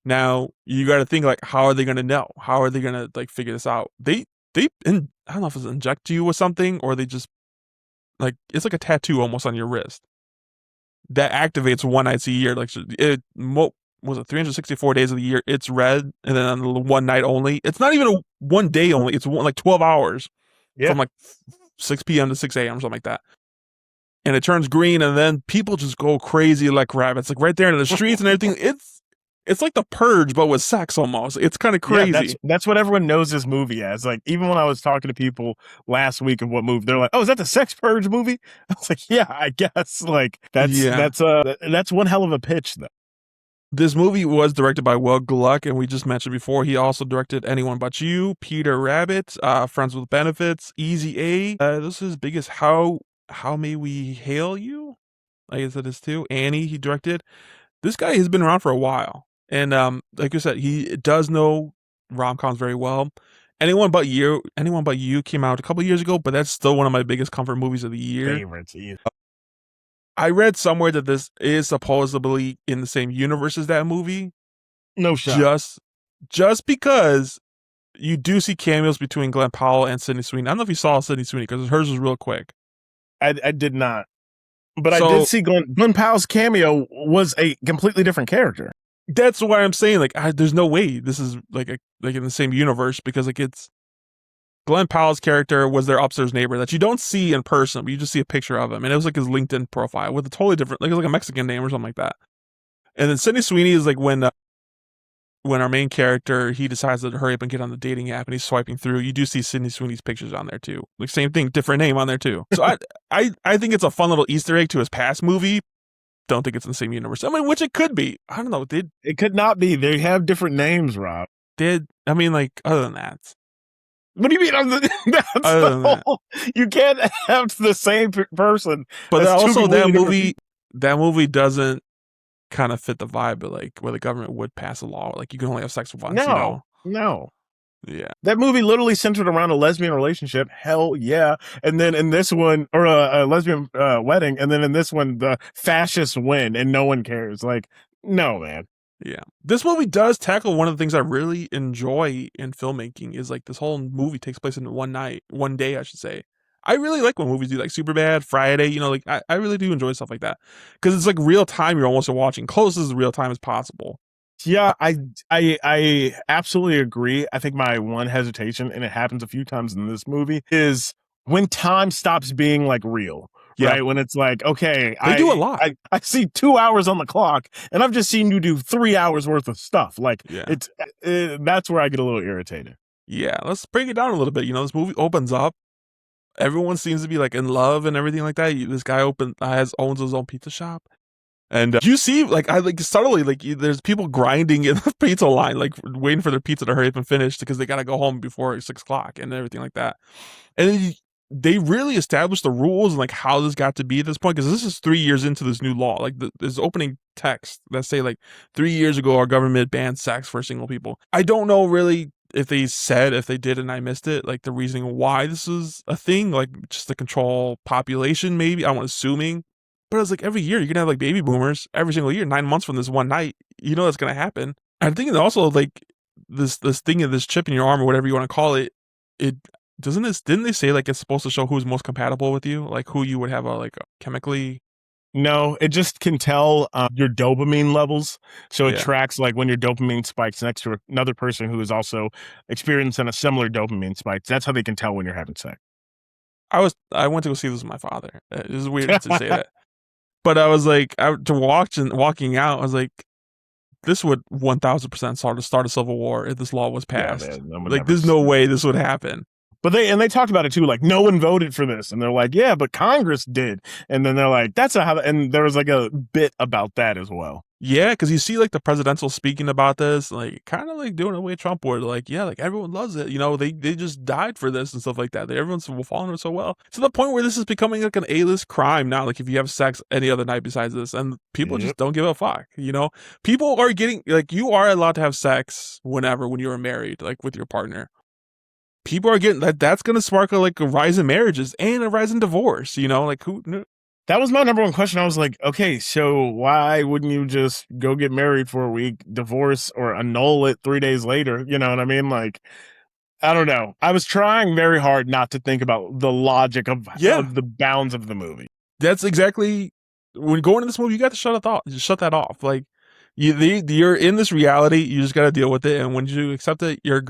Now, you got to think like, how are they going to know? How are they going to like figure this out? I don't know if it's inject you with something or they just like it's like a tattoo almost on your wrist that activates one night a year. Like it was it 364 days of the year it's red, and then on the one night only, it's not even a one day only, it's like 12 hours from like 6 p.m. to 6 a.m. or something like that, and it turns green, and then people just go crazy like rabbits, like right there in the streets and everything. It's like The Purge, but with sex almost. It's kind of crazy. Yeah, that's what everyone knows this movie as. Like, even when I was talking to people last week of what movie, they're like, "Oh, is that the Sex Purge movie?" I was like, "Yeah, I guess." Like, that's one hell of a pitch, though. This movie was directed by Will Gluck, and we just mentioned before, he also directed Anyone But You, Peter Rabbit, Friends with Benefits, Easy A. This is his biggest How May We Hail You? I guess that is too. Annie, he directed. This guy has been around for a while. And like you said, he does know rom-coms very well. Anyone But You came out a couple years ago, but that's still one of my biggest comfort movies of the year. Favorites. I read somewhere that this is supposedly in the same universe as that movie. No shot. Just because you do see cameos between Glenn Powell and Sydney Sweeney. I don't know if you saw Sydney Sweeney because hers was real quick. I did not. But I did see Glenn Powell's cameo was a completely different character. That's why I'm saying, like, there's no way this is like in the same universe, because like it's Glenn Powell's character was their upstairs neighbor that you don't see in person, but you just see a picture of him, and it was like his LinkedIn profile with a totally different, like it was like a Mexican name or something like that. And then Sydney Sweeney is like when our main character, he decides to hurry up and get on the dating app, and he's swiping through, you do see Sydney Sweeney's pictures on there too. Like same thing, different name on there too. So I think it's a fun little Easter egg to his past movie. Don't think it's in the same universe. I mean, which it could be. I don't know. It could not be. They have different names, Rob. I mean, like, other than that. What do you mean? That's Other the than that. whole. You can't have the same person. But as two also completely different that movie doesn't kind of fit the vibe of like where the government would pass a law like you can only have sex once, you know? No. Yeah. That movie literally centered around a lesbian relationship. Hell yeah. And then in this one, or a lesbian wedding, and then in this one, the fascists win and no one cares. Like, no, man. Yeah. This movie does tackle one of the things I really enjoy in filmmaking is like this whole movie takes place in one day, I should say. I really like when movies do like Superbad, Friday, you know, like I really do enjoy stuff like that. Because it's like real time you're almost watching close as real time as possible. Yeah, I absolutely agree. I think my one hesitation, and it happens a few times in this movie, is when time stops being like real. Yeah. Right? When it's like, okay, They do a lot. I see 2 hours on the clock, and I've just seen you do 3 hours worth of stuff. Like, Yeah. that's where I get a little irritated. Yeah, let's break it down a little bit. You know, this movie opens up. Everyone seems to be like in love and everything like that. This guy owns his own pizza shop. And you see, like, I like subtly, like, there's people grinding in the pizza line, like, waiting for their pizza to hurry up and finish because they got to go home before 6 o'clock and everything like that. And then they really established the rules and, like, how this got to be at this point because this is 3 years into this new law. Like, there's opening text that say, like, 3 years ago, our government banned sex for single people. I don't know really if they did and I missed it, like, the reasoning why this is a thing, like, just to control population, maybe, I'm assuming. But it's like every year you're gonna have like baby boomers every single year, 9 months from this one night. You know that's gonna happen. I think also like this thing of this chip in your arm or whatever you want to call it. Didn't they say like it's supposed to show who's most compatible with you, like who you would have a chemically. No, it just can tell your dopamine levels. So it Yeah. tracks like when your dopamine spikes next to another person who is also experiencing a similar dopamine spike. That's how they can tell when you're having sex. I went to go see this with my father. It is weird to say that. But I was like, walking out, I was like, this would 1000% start a civil war if this law was passed. Yeah, man, like, there's no way this would happen. But they talked about it too, like no one voted for this, and they're like, yeah, but Congress did, and then they're like, that's not how. And there was like a bit about that as well. Yeah, because you see like the presidential speaking about this, like kind of like doing the way Trump would, like yeah, like everyone loves it. You know, they just died for this and stuff like that. Everyone's following it so well to the point where this is becoming like an A-list crime now. Like if you have sex any other night besides this, and people just don't give a fuck. You know, people are getting like you are allowed to have sex when you're married, like with your partner. People are getting that's going to spark a rise in marriages and a rise in divorce. You know, like who. That was my number one question. I was like, okay, so why wouldn't you just go get married for a week, divorce, or annul it 3 days later? You know what I mean? Like, I don't know. I was trying very hard not to think about the logic of the bounds of the movie. That's exactly when going into this movie, you got to shut that off. Like you're in this reality, you just got to deal with it. And when you accept it, you're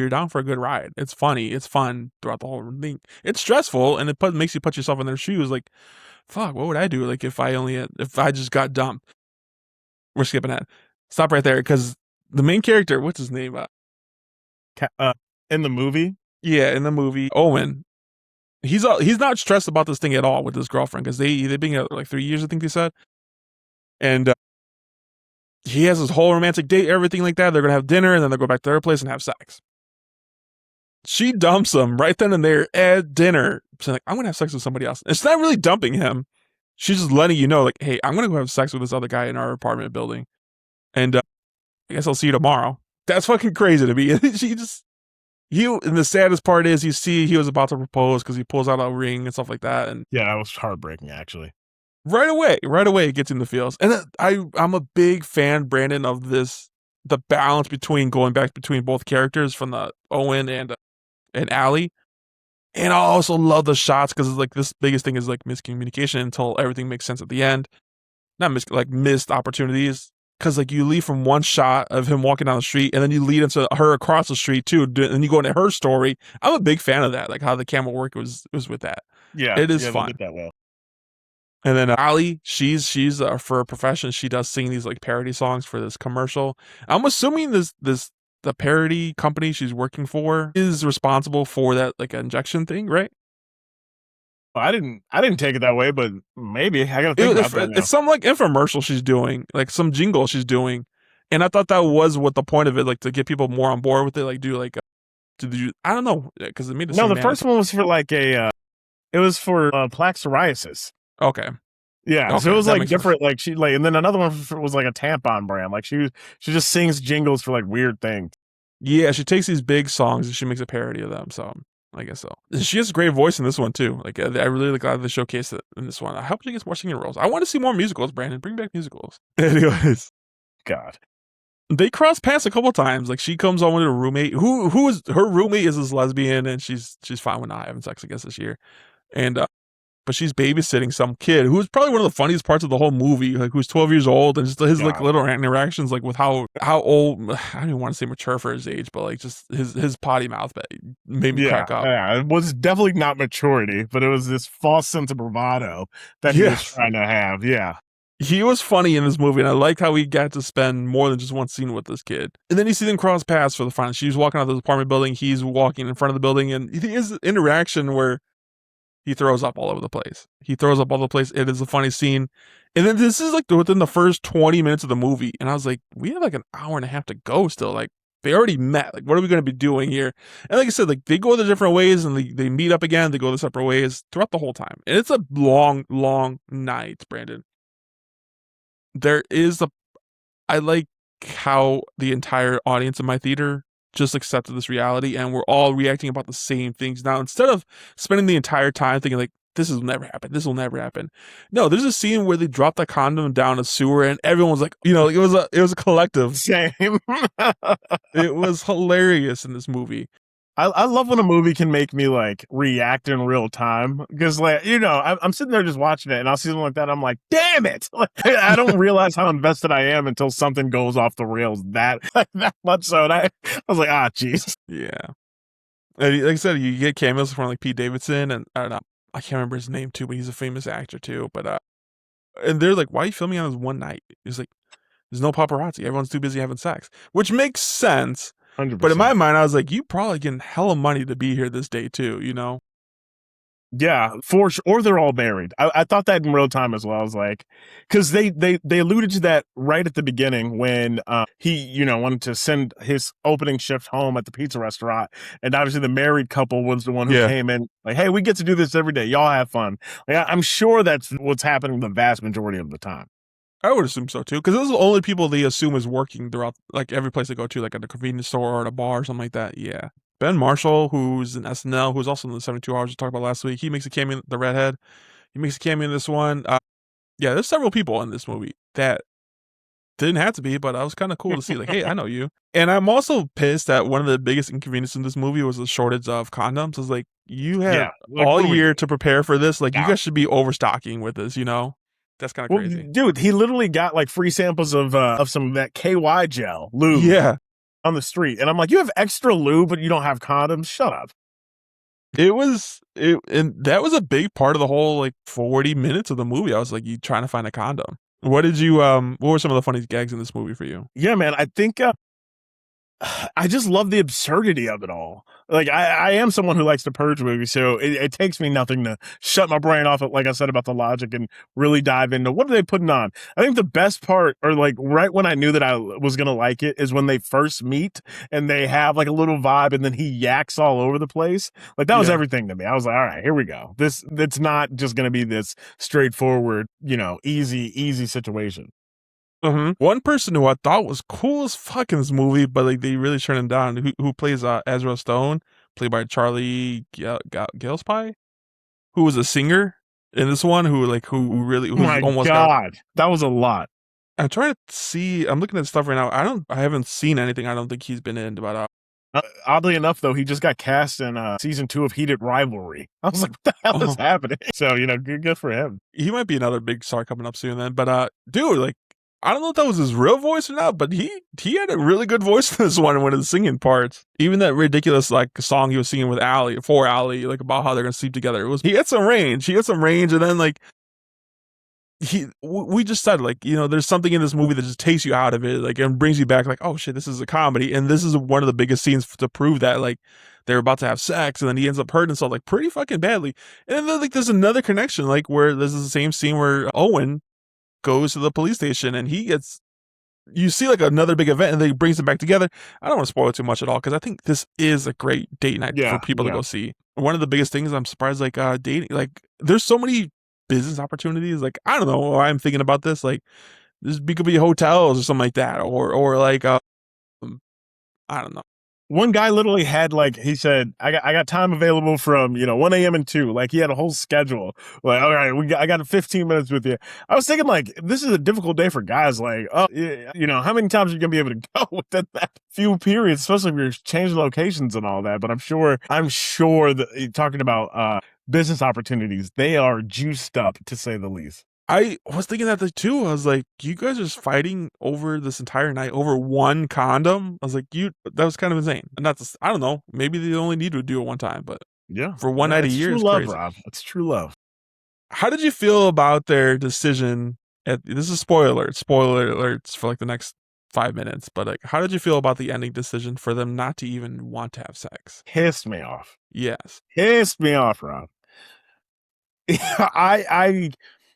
down for a good ride. It's funny, it's fun throughout the whole thing. It's stressful, and it makes you put yourself in their shoes. Like, fuck, what would I do? Like if I just got dumped. We're skipping that. Stop right there because the main character, what's his name? In the movie, yeah, in the movie, Owen. He's not stressed about this thing at all with his girlfriend because they've been together like 3 years, I think they said, and he has this whole romantic date, everything like that. They're gonna have dinner and then they'll go back to their place and have sex. She dumps him right then and there at dinner. She's like, I'm gonna have sex with somebody else. It's not really dumping him. She's just letting you know, like, hey, I'm gonna go have sex with this other guy in our apartment building, and I guess I'll see you tomorrow. That's fucking crazy to me. And the saddest part is you see he was about to propose because he pulls out a ring and stuff like that. And yeah, that was heartbreaking actually. Right away it gets in the feels. And I'm a big fan, Brandon, of the balance between going back between both characters from the Owen and Allie. And I also love the shots because it's like this biggest thing is like miscommunication until everything makes sense at the end. Not missed opportunities. Because like you leave from one shot of him walking down the street and then you lead into her across the street too, and you go into her story. I'm a big fan of that, like how the camera work was with that. Yeah, it is fun. They did that well. And then Allie, she's for a profession, she does sing these like parody songs for this commercial. I'm assuming the parody company she's working for is responsible for that like injection thing, right? I didn't take it that way, but maybe I gotta think about that now. It's some like infomercial she's doing, like some jingle she's doing, and I thought that was what the point of it, like to get people more on board with it, like do Did you? I don't know because it made it No, seem the first one was for like it was for plaque psoriasis. Okay. Yeah, so Okay, it was that like makes sense. different. Like she like, and then another one was like a tampon brand. Like she just sings jingles for like weird things. Yeah, she takes these big songs and she makes a parody of them. So I guess so. She has a great voice in this one too. Like I really glad they showcased it in this one. I hope she gets more singing roles. I want to see more musicals. Brandon, bring back musicals. Anyways, God, they cross paths a couple times. Like she comes on with her roommate, who is her roommate is this lesbian, and she's fine with not having sex, I guess, this year. And but she's babysitting some kid who's probably one of the funniest parts of the whole movie, like who's 12 years old, and just his like little interactions, like with how old, I don't even want to say mature for his age, but like just his potty mouth made me crack up. Yeah, it was definitely not maturity, but it was this false sense of bravado that he was trying to have. Yeah. He was funny in this movie, and I liked how he got to spend more than just one scene with this kid. And then you see them cross paths for the final. She's walking out of this apartment building, he's walking in front of the building, and his interaction where he throws up all over the place. He throws up all over the place. It is a funny scene. And then this is like within the first 20 minutes of the movie. And I was like, we have like an hour and a half to go still. Like, they already met. Like, what are we going to be doing here? And like I said, like they go their different ways and they meet up again. They go their separate ways throughout the whole time. And it's a long, long night, Brandon. I like how the entire audience in my theater just accepted this reality and we're all reacting about the same things. Now, instead of spending the entire time thinking like, this will never happen, this will never happen. No, there's a scene where they drop the condom down a sewer and everyone was like, it was a collective. Same. It was hilarious in this movie. I love when a movie can make me like react in real time because like I'm sitting there just watching it and I'll see something like that. I'm like, damn it! Like, I don't realize how invested I am until something goes off the rails that much. So and I was like, jeez. Yeah, and like I said, you get cameos from like Pete Davidson and I don't know, I can't remember his name too, but he's a famous actor too. But and they're like, why are you filming on this one night? He's like, there's no paparazzi. Everyone's too busy having sex, which makes sense. 100%. But in my mind, I was like, you probably getting hella money to be here this day too, Yeah, for sure. Or they're all married. I thought that in real time as well. I was like, because they alluded to that right at the beginning when he wanted to send his opening shift home at the pizza restaurant, and obviously the married couple was the one who came in like, hey, we get to do this every day. Y'all have fun. Like, I'm sure that's what's happening the vast majority of the time. I would assume so too, because those are the only people they assume is working throughout, like every place they go to, like at a convenience store or at a bar or something like that. Yeah. Ben Marshall, who's in SNL, who's also in the 72 Hours we talked about last week, he makes a cameo, the redhead. He makes a cameo in this one. Yeah, there's several people in this movie that didn't have to be, but I was kind of cool to see, like, hey, I know you. And I'm also pissed that one of the biggest inconveniences in this movie was the shortage of condoms. It's like, you had all year to prepare for this. Like, you guys should be overstocking with this, That's kind of crazy. Dude, he literally got like free samples of some of that KY gel lube. Yeah. On the street. And I'm like, you have extra lube, but you don't have condoms? Shut up. And that was a big part of the whole like 40 minutes of the movie. I was like, you trying to find a condom. What were some of the funniest gags in this movie for you? Yeah, man, I think I just love the absurdity of it all. Like, I am someone who likes to purge movies, so it takes me nothing to shut my brain off, like I said, about the logic and really dive into what are they putting on. I think the best part, or like right when I knew that I was going to like it, is when they first meet and they have like a little vibe and then he yaks all over the place. Like, that was everything to me. I was like, all right, here we go. It's not just going to be this straightforward, easy situation. Mm-hmm. One person who I thought was cool as fuck in this movie, but like they really turned him down, who plays Ezra Stone, played by Charlie Gillespie, who was a singer in this one, who really almost God, that was a lot. I'm trying to see. I'm looking at stuff right now. I haven't seen anything. I don't think he's been in, but oddly enough, though, he just got cast in season 2 of Heated Rivalry. I was like, what the hell is happening? So good for him. He might be another big star coming up soon. Then, but dude, like, I don't know if that was his real voice or not, but he had a really good voice in this one when the singing parts. Even that ridiculous like song he was singing with Allie, like about how they're gonna sleep together. He had some range. And then like we just said like, there's something in this movie that just takes you out of it, like, and brings you back like, oh shit, this is a comedy. And this is one of the biggest scenes to prove that, like, they're about to have sex and then he ends up hurting himself like pretty fucking badly. And then like there's another connection, like where this is the same scene where Owen goes to the police station and he gets you see like another big event and then he brings them back together. I don't want to spoil it too much at all because I think this is a great date night for people to go see. One of the biggest things I'm surprised, like dating, like there's so many business opportunities. Like I don't know why I'm thinking about this. Like this could be hotels or something like that, or like I don't know. One guy literally had like, he said, I got time available from 1 a.m. and 2. Like he had a whole schedule. Like, all right, I got 15 minutes with you. I was thinking like, this is a difficult day for guys. Like, oh, how many times are you gonna be able to go within that few periods, especially if you're changing locations and all that. But I'm sure that talking about business opportunities, they are juiced up to say the least. I was thinking that too. I was like, you guys are just fighting over this entire night over one condom. I was like, that was kind of insane. And that's, I don't know, maybe they only need to do it one time, but yeah, for one night a year is love, crazy. Rob. It's true love. How did you feel about their decision? This is spoiler alerts for like the next 5 minutes, but like, how did you feel about the ending decision for them not to even want to have sex? Pissed me off. Yes. Pissed me off, Rob. I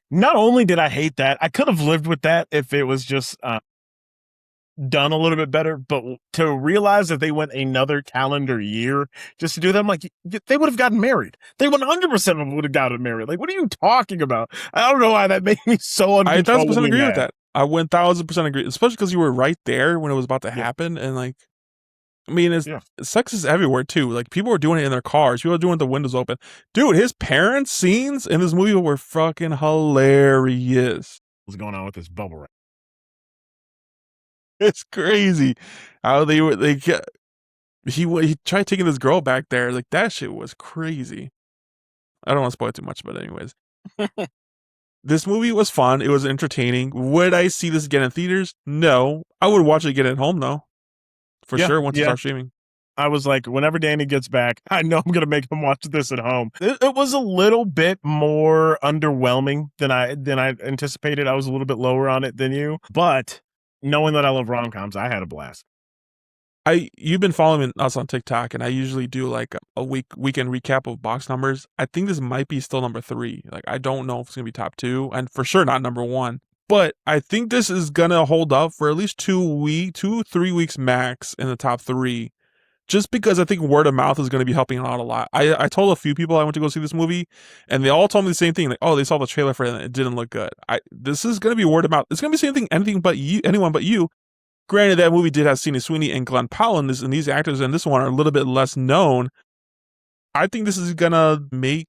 not only did I hate that, I could have lived with that if it was just done a little bit better, but to realize that they went another calendar year just to do that, I'm like, they would have gotten married. They 100% would have gotten married. Like, what are you talking about? I don't know why that made me so uncontrollably I 1000% agree mad. with that. I 1000% agree, especially because you were right there when it was about to happen, and like, I mean, sex is everywhere too. Like people were doing it in their cars. People were doing it with the windows open. Dude, his parents' scenes in this movie were fucking hilarious. What's going on with this bubble wrap? It's crazy how he tried taking this girl back there. Like that shit was crazy. I don't want to spoil too much, but anyways. This movie was fun. It was entertaining. Would I see this again in theaters? No. I would watch it again at home though. For sure, once it starts streaming. I was like, whenever Danny gets back, I know I'm going to make him watch this at home. It was a little bit more underwhelming than I anticipated. I was a little bit lower on it than you. But knowing that I love rom-coms, I had a blast. You've been following us on TikTok, and I usually do like a weekend recap of box numbers. I think this might be still number 3. Like, I don't know if it's going to be top 2, and for sure not number 1. But I think this is going to hold up for at least 2-3 weeks max in the top 3. Just because I think word of mouth is going to be helping out a lot. I told a few people I went to go see this movie, and they all told me the same thing. Like, oh, they saw the trailer for it and it didn't look good. This is going to be word of mouth. It's going to be the same thing, anyone but you. Granted, that movie did have Sydney Sweeney and Glenn Powell in this, and these actors in this one are a little bit less known. I think this is going to make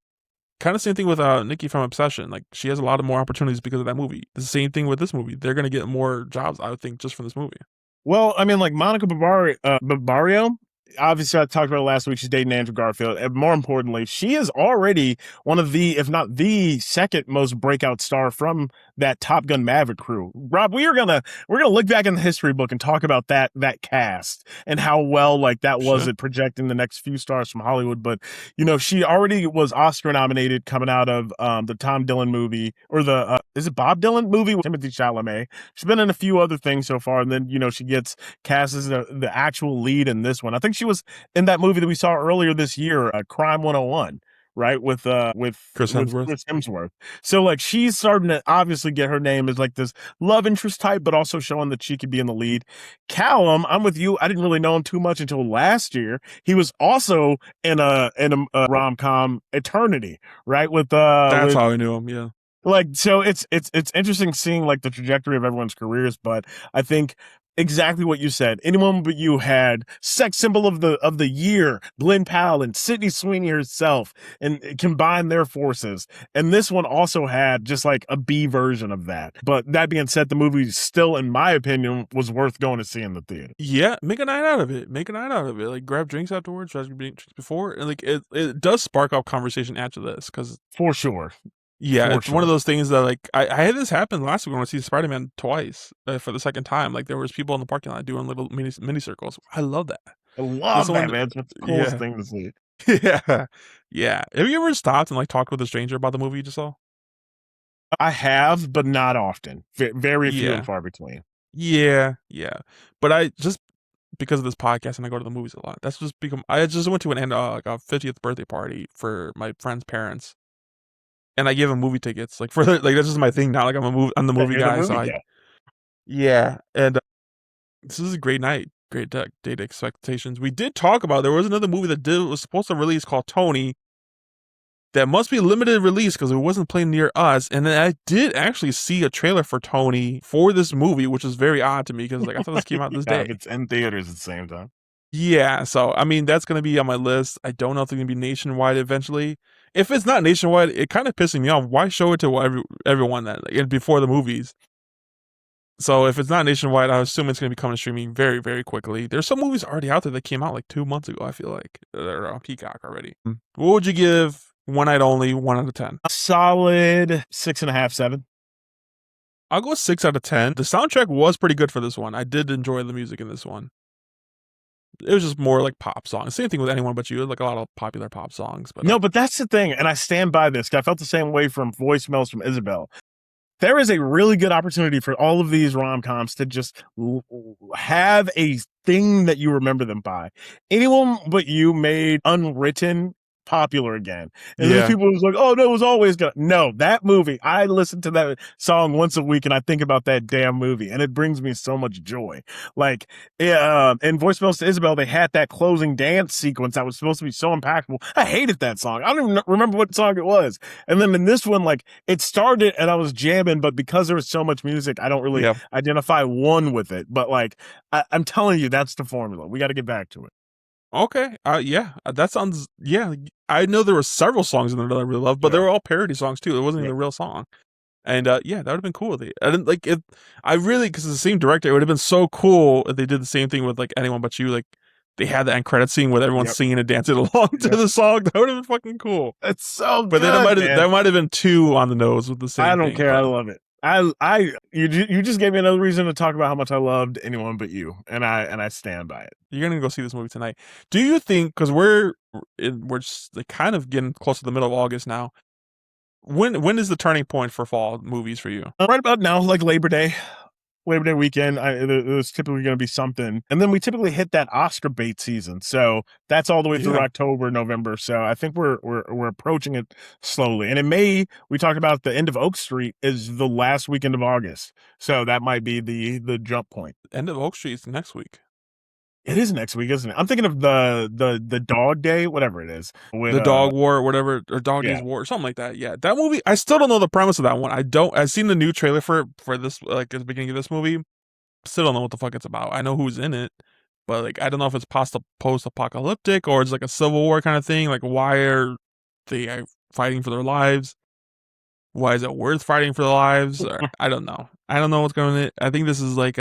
kind of same thing with Nikki from Obsession. Like, she has a lot of more opportunities because of that movie. The same thing with this movie. They're going to get more jobs, I would think, just from this movie. Well, I mean, like Monica Barbario, obviously I talked about it last week. She's dating Andrew Garfield. And more importantly, she is already one of the, if not the second most breakout star from that Top Gun Maverick crew. Rob, we're gonna look back in the history book and talk about that cast and how well like that was at projecting the next few stars from Hollywood. But she already was Oscar nominated coming out of the Tom Dillon movie, or the is it Bob Dylan movie with Timothée Chalamet. She's been in a few other things so far, and then she gets cast as the actual lead in this one. I think she was in that movie that we saw earlier this year, Crime 101, right? With Chris Hemsworth. So like she's starting to obviously get her name as like this love interest type, but also showing that she could be in the lead. Callum, I'm with you. I didn't really know him too much until last year. He was also in a rom-com, Eternity, right? That's how I knew him. Yeah. Like, so it's interesting seeing like the trajectory of everyone's careers, but I think exactly what you said. Anyone but you had sex symbol of the year, Glenn Powell and Sydney Sweeney herself, and combined their forces. And this one also had just like a B version of that. But that being said, the movie still, in my opinion, was worth going to see in the theater. Yeah, make a night out of it. Like grab drinks afterwards, try to be drinks before, and like it does spark up conversation after this, because for sure. Yeah, it's one of those things that like I had this happen last week when I see Spider-Man twice for the second time. Like there was people in the parking lot doing little mini circles. I love that. I love that, man. It's the coolest thing to see. Yeah. Have you ever stopped and like talked with a stranger about the movie you just saw? I have, but not often. Very few and far between. Yeah. But I just, because of this podcast and I go to the movies a lot, that's just become. I just went to like a 50th birthday party for my friend's parents. And I give them movie tickets, like for like that's just my thing now. Like I'm the movie guy, so Yeah, and this is a great night. Great date expectations. We did talk about there was another movie that was supposed to release called Tony. That must be limited release because it wasn't playing near us. And then I did actually see a trailer for Tony for this movie, which is very odd to me because like I thought this came out this Yeah, day. it's in theaters at the same time. Yeah, so I mean that's gonna be on my list. I don't know if it's gonna be nationwide eventually. If it's not nationwide, it kind of pissing me off. Why show it to everyone that like, before the movies? So if it's not nationwide, I assume it's gonna be coming to streaming very, very quickly. There's some movies already out there that came out like 2 months ago. I feel like they're on Peacock already. What would you give One Night Only 1 out of 10? A solid 6.5, 7. I'll go 6 out of 10. The soundtrack was pretty good for this one. I did enjoy the music in this one. It was just more like pop songs. Same thing with Anyone But You, like a lot of popular pop songs. But No, but that's the thing, and I stand by this. I felt the same way from voicemails from Isabel. There is a really good opportunity for all of these rom-coms to just have a thing that you remember them by. Anyone But You made Unwritten popular again. And there's people who's like, oh, no, it was always good. No, that movie, I listen to that song once a week and I think about that damn movie and it brings me so much joy. Like, in Voicemails to Isabel, they had that closing dance sequence that was supposed to be so impactful. I hated that song. I don't even remember what song it was. And then in this one, like, it started and I was jamming, but because there was so much music, I don't really identify one with it. But like, I'm telling you, that's the formula. We got to get back to it. Okay. Yeah. That sounds. Yeah. I know there were several songs in there that I really loved, but they were all parody songs too. It wasn't even a real song. And yeah, that would have been cool. I didn't like it. I really, because it's the same director, it would have been so cool if they did the same thing with like Anyone But You. Like they had the end credit scene with everyone singing and dancing along to the song. That would have been fucking cool. It's so good. But then that might have been too on the nose with the same. I don't thing, care. but. I love it. You just gave me another reason to talk about how much I loved Anyone But You, and I stand by it. You're gonna go see this movie tonight. Do you think? Because we're just like kind of getting close to the middle of August now. When is the turning point for fall movies for you? Right about now, like Labor Day weekend. There's typically going to be something, and then we typically hit that Oscar bait season. So that's all the way through October, November. So I think we're approaching it slowly. And in May, we talked about the end of Oak Street is the last weekend of August. So that might be the jump point. End of Oak Street is next week. It is next week, isn't it? I'm thinking of the Dog Day, whatever it is. The Dog War, whatever, or Dog Days War, or something like that. Yeah, that movie. I still don't know the premise of that one. I've seen the new trailer for this, like at the beginning of this movie. Still don't know what the fuck it's about. I know who's in it, but like I don't know if it's post-apocalyptic or it's like a Civil War kind of thing. Like why are they fighting for their lives? Why is it worth fighting for their lives? Or, I don't know. I don't know what's going on. I think this is like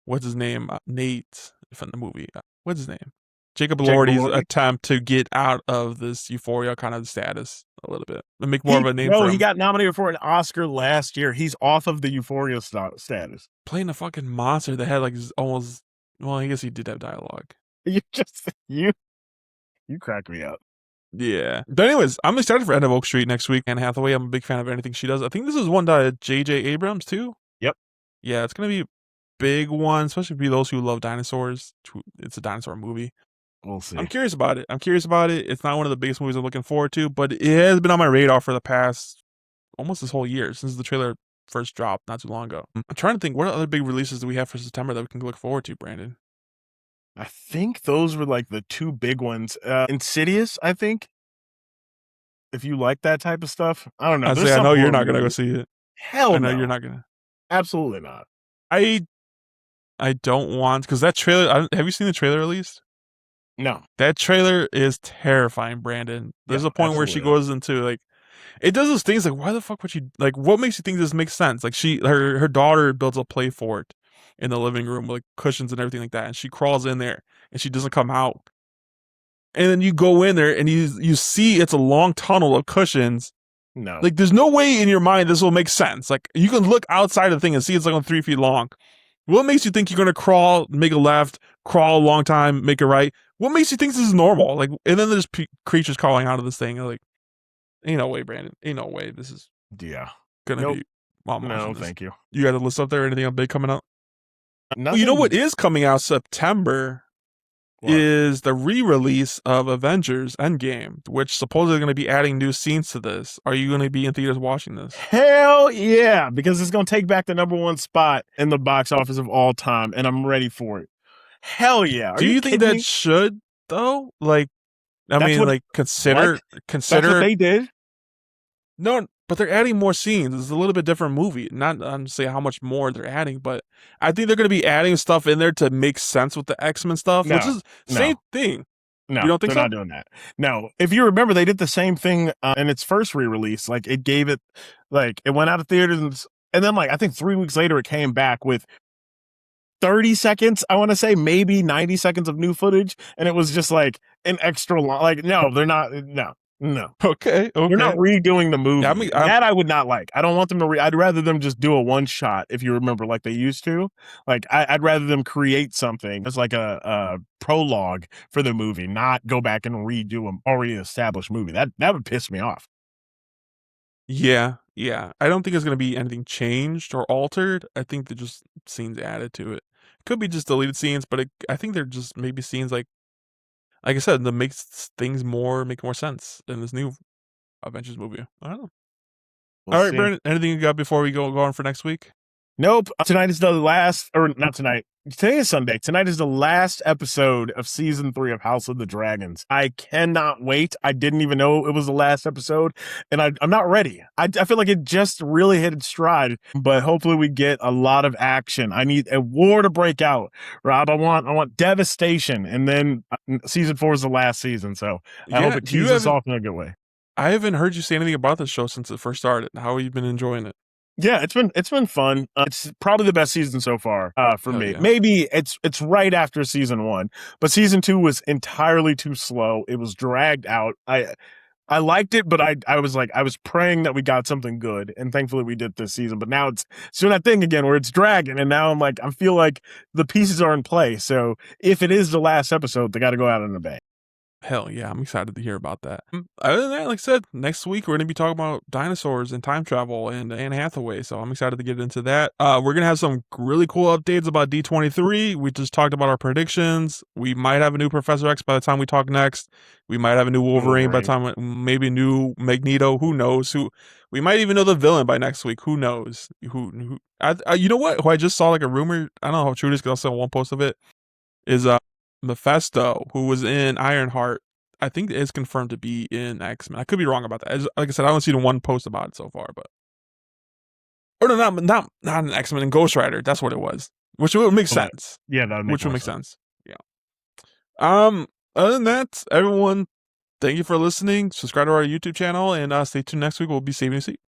what's his name? Nate from the movie. What's his name? Jacob Elordi's attempt to get out of this Euphoria kind of status a little bit and make more of a name for him. He got nominated for an Oscar last year. He's off of the Euphoria status. Playing a fucking monster that had like almost. Well, I guess he did have dialogue. You crack me up. Yeah. But anyways, I'm excited for End of Oak Street next week. Anne Hathaway, I'm a big fan of anything she does. I think this is one that J.J. Abrams too. Yep. Yeah, it's gonna be a big one, especially for those who love dinosaurs. It's a dinosaur movie. We'll see. I'm curious about it. It's not one of the biggest movies I'm looking forward to, but it has been on my radar for the past almost this whole year since the trailer first dropped not too long ago. I'm trying to think, what other big releases do we have for September that we can look forward to, Brandon? I think those were like the two big ones. Insidious, I think. If you like that type of stuff, I don't know. I know you're not gonna go see it. Hell no. I know you're not gonna. Absolutely not. I don't want, because that trailer. Have you seen the trailer released? No. That trailer is terrifying, Brandon. There's a point where she goes into like, it does those things like, why the fuck would you, like, what makes you think this makes sense? Like her daughter builds a play fort in the living room with like cushions and everything like that, and she crawls in there and she doesn't come out. And then you go in there and you see it's a long tunnel of cushions. No. Like there's no way in your mind this will make sense. Like you can look outside of the thing and see it's like on 3 feet long. What makes you think you're gonna crawl, make a left, crawl a long time, make a right? What makes you think this is normal? Like, and then there's creatures crawling out of this thing. Like, ain't no way, Brandon. Ain't no way. This is gonna be. Well, no, thank you. You got a list up there? Anything big coming out? Nothing. You know what is coming out September? is the re-release of Avengers Endgame, which supposedly going to be adding new scenes to this. Are you going to be in theaters watching this? Hell yeah, because it's going to take back the #1 spot in the box office of all time, and I'm ready for it. Hell yeah. Are Do you think kidding that me? should, though? Like, I That's mean, what- like, consider. That's what they did. No, but they're adding more scenes. It's a little bit different movie. Not to say how much more they're adding, but I think they're going to be adding stuff in there to make sense with the X-Men stuff, which is same thing. No, you don't think they're so? not doing that. No, if you remember, they did the same thing in its first re-release. Like it gave it, like it went out of theaters, and then like I think 3 weeks later it came back with 30 seconds. I want to say maybe 90 seconds of new footage, and it was just like an extra long. Like no, they're not. No. Okay. They're not redoing the movie. Yeah, that I would not like. I don't want them to. I'd rather them just do a one shot, if you remember, like they used to. Like I'd rather them create something as like a prologue for the movie, not go back and redo an already established movie. That would piss me off. Yeah. I don't think it's going to be anything changed or altered. I think they're just scenes added to it. Could be just deleted scenes, but I think they're just maybe scenes like I said, that makes things make more sense in this new Avengers movie. I don't know. All right, Brandon, anything you got before we go on for next week? Nope. Tonight is the last, or not tonight. Today is Sunday. Tonight is the last episode of season 3 of House of the Dragons. I cannot wait. I didn't even know it was the last episode, and I'm not ready. I feel like it just really hit its stride, but hopefully we get a lot of action. I need a war to break out, Rob. I want devastation, and then season 4 is the last season, so I hope it teases us off in a good way. I haven't heard you say anything about this show since it first started. How have you been enjoying it? Yeah, it's been fun. It's probably the best season so far for me. Yeah. Maybe it's right after season 1, but season 2 was entirely too slow. It was dragged out. I liked it, but I was praying that we got something good, and thankfully we did this season. But now it's doing that thing again where it's dragging, and now I feel like the pieces are in place. So if it is the last episode, they got to go out in a bang. Hell yeah, I'm excited to hear about that. Other than that, like I said, next week we're going to be talking about dinosaurs and time travel and Anne Hathaway, so I'm excited to get into that. We're going to have some really cool updates about D23. We just talked about our predictions. We might have a new Professor X by the time we talk next. We might have a new Wolverine by the time, maybe a new Magneto. Who knows? We might even know the villain by next week. Who knows? You know what? Who I just saw like a rumor, I don't know how true it is because I saw one post of it, is Mephisto, who was in Ironheart, I think is confirmed to be in X-Men. I could be wrong about that. Like I said, I only seen one post about it so far, but not in X-Men, in Ghost Rider. That's what it was, which would make sense. Yeah, that would make sense. Yeah. Other than that, everyone, thank you for listening. Subscribe to our YouTube channel and stay tuned next week. We'll be saving a seat.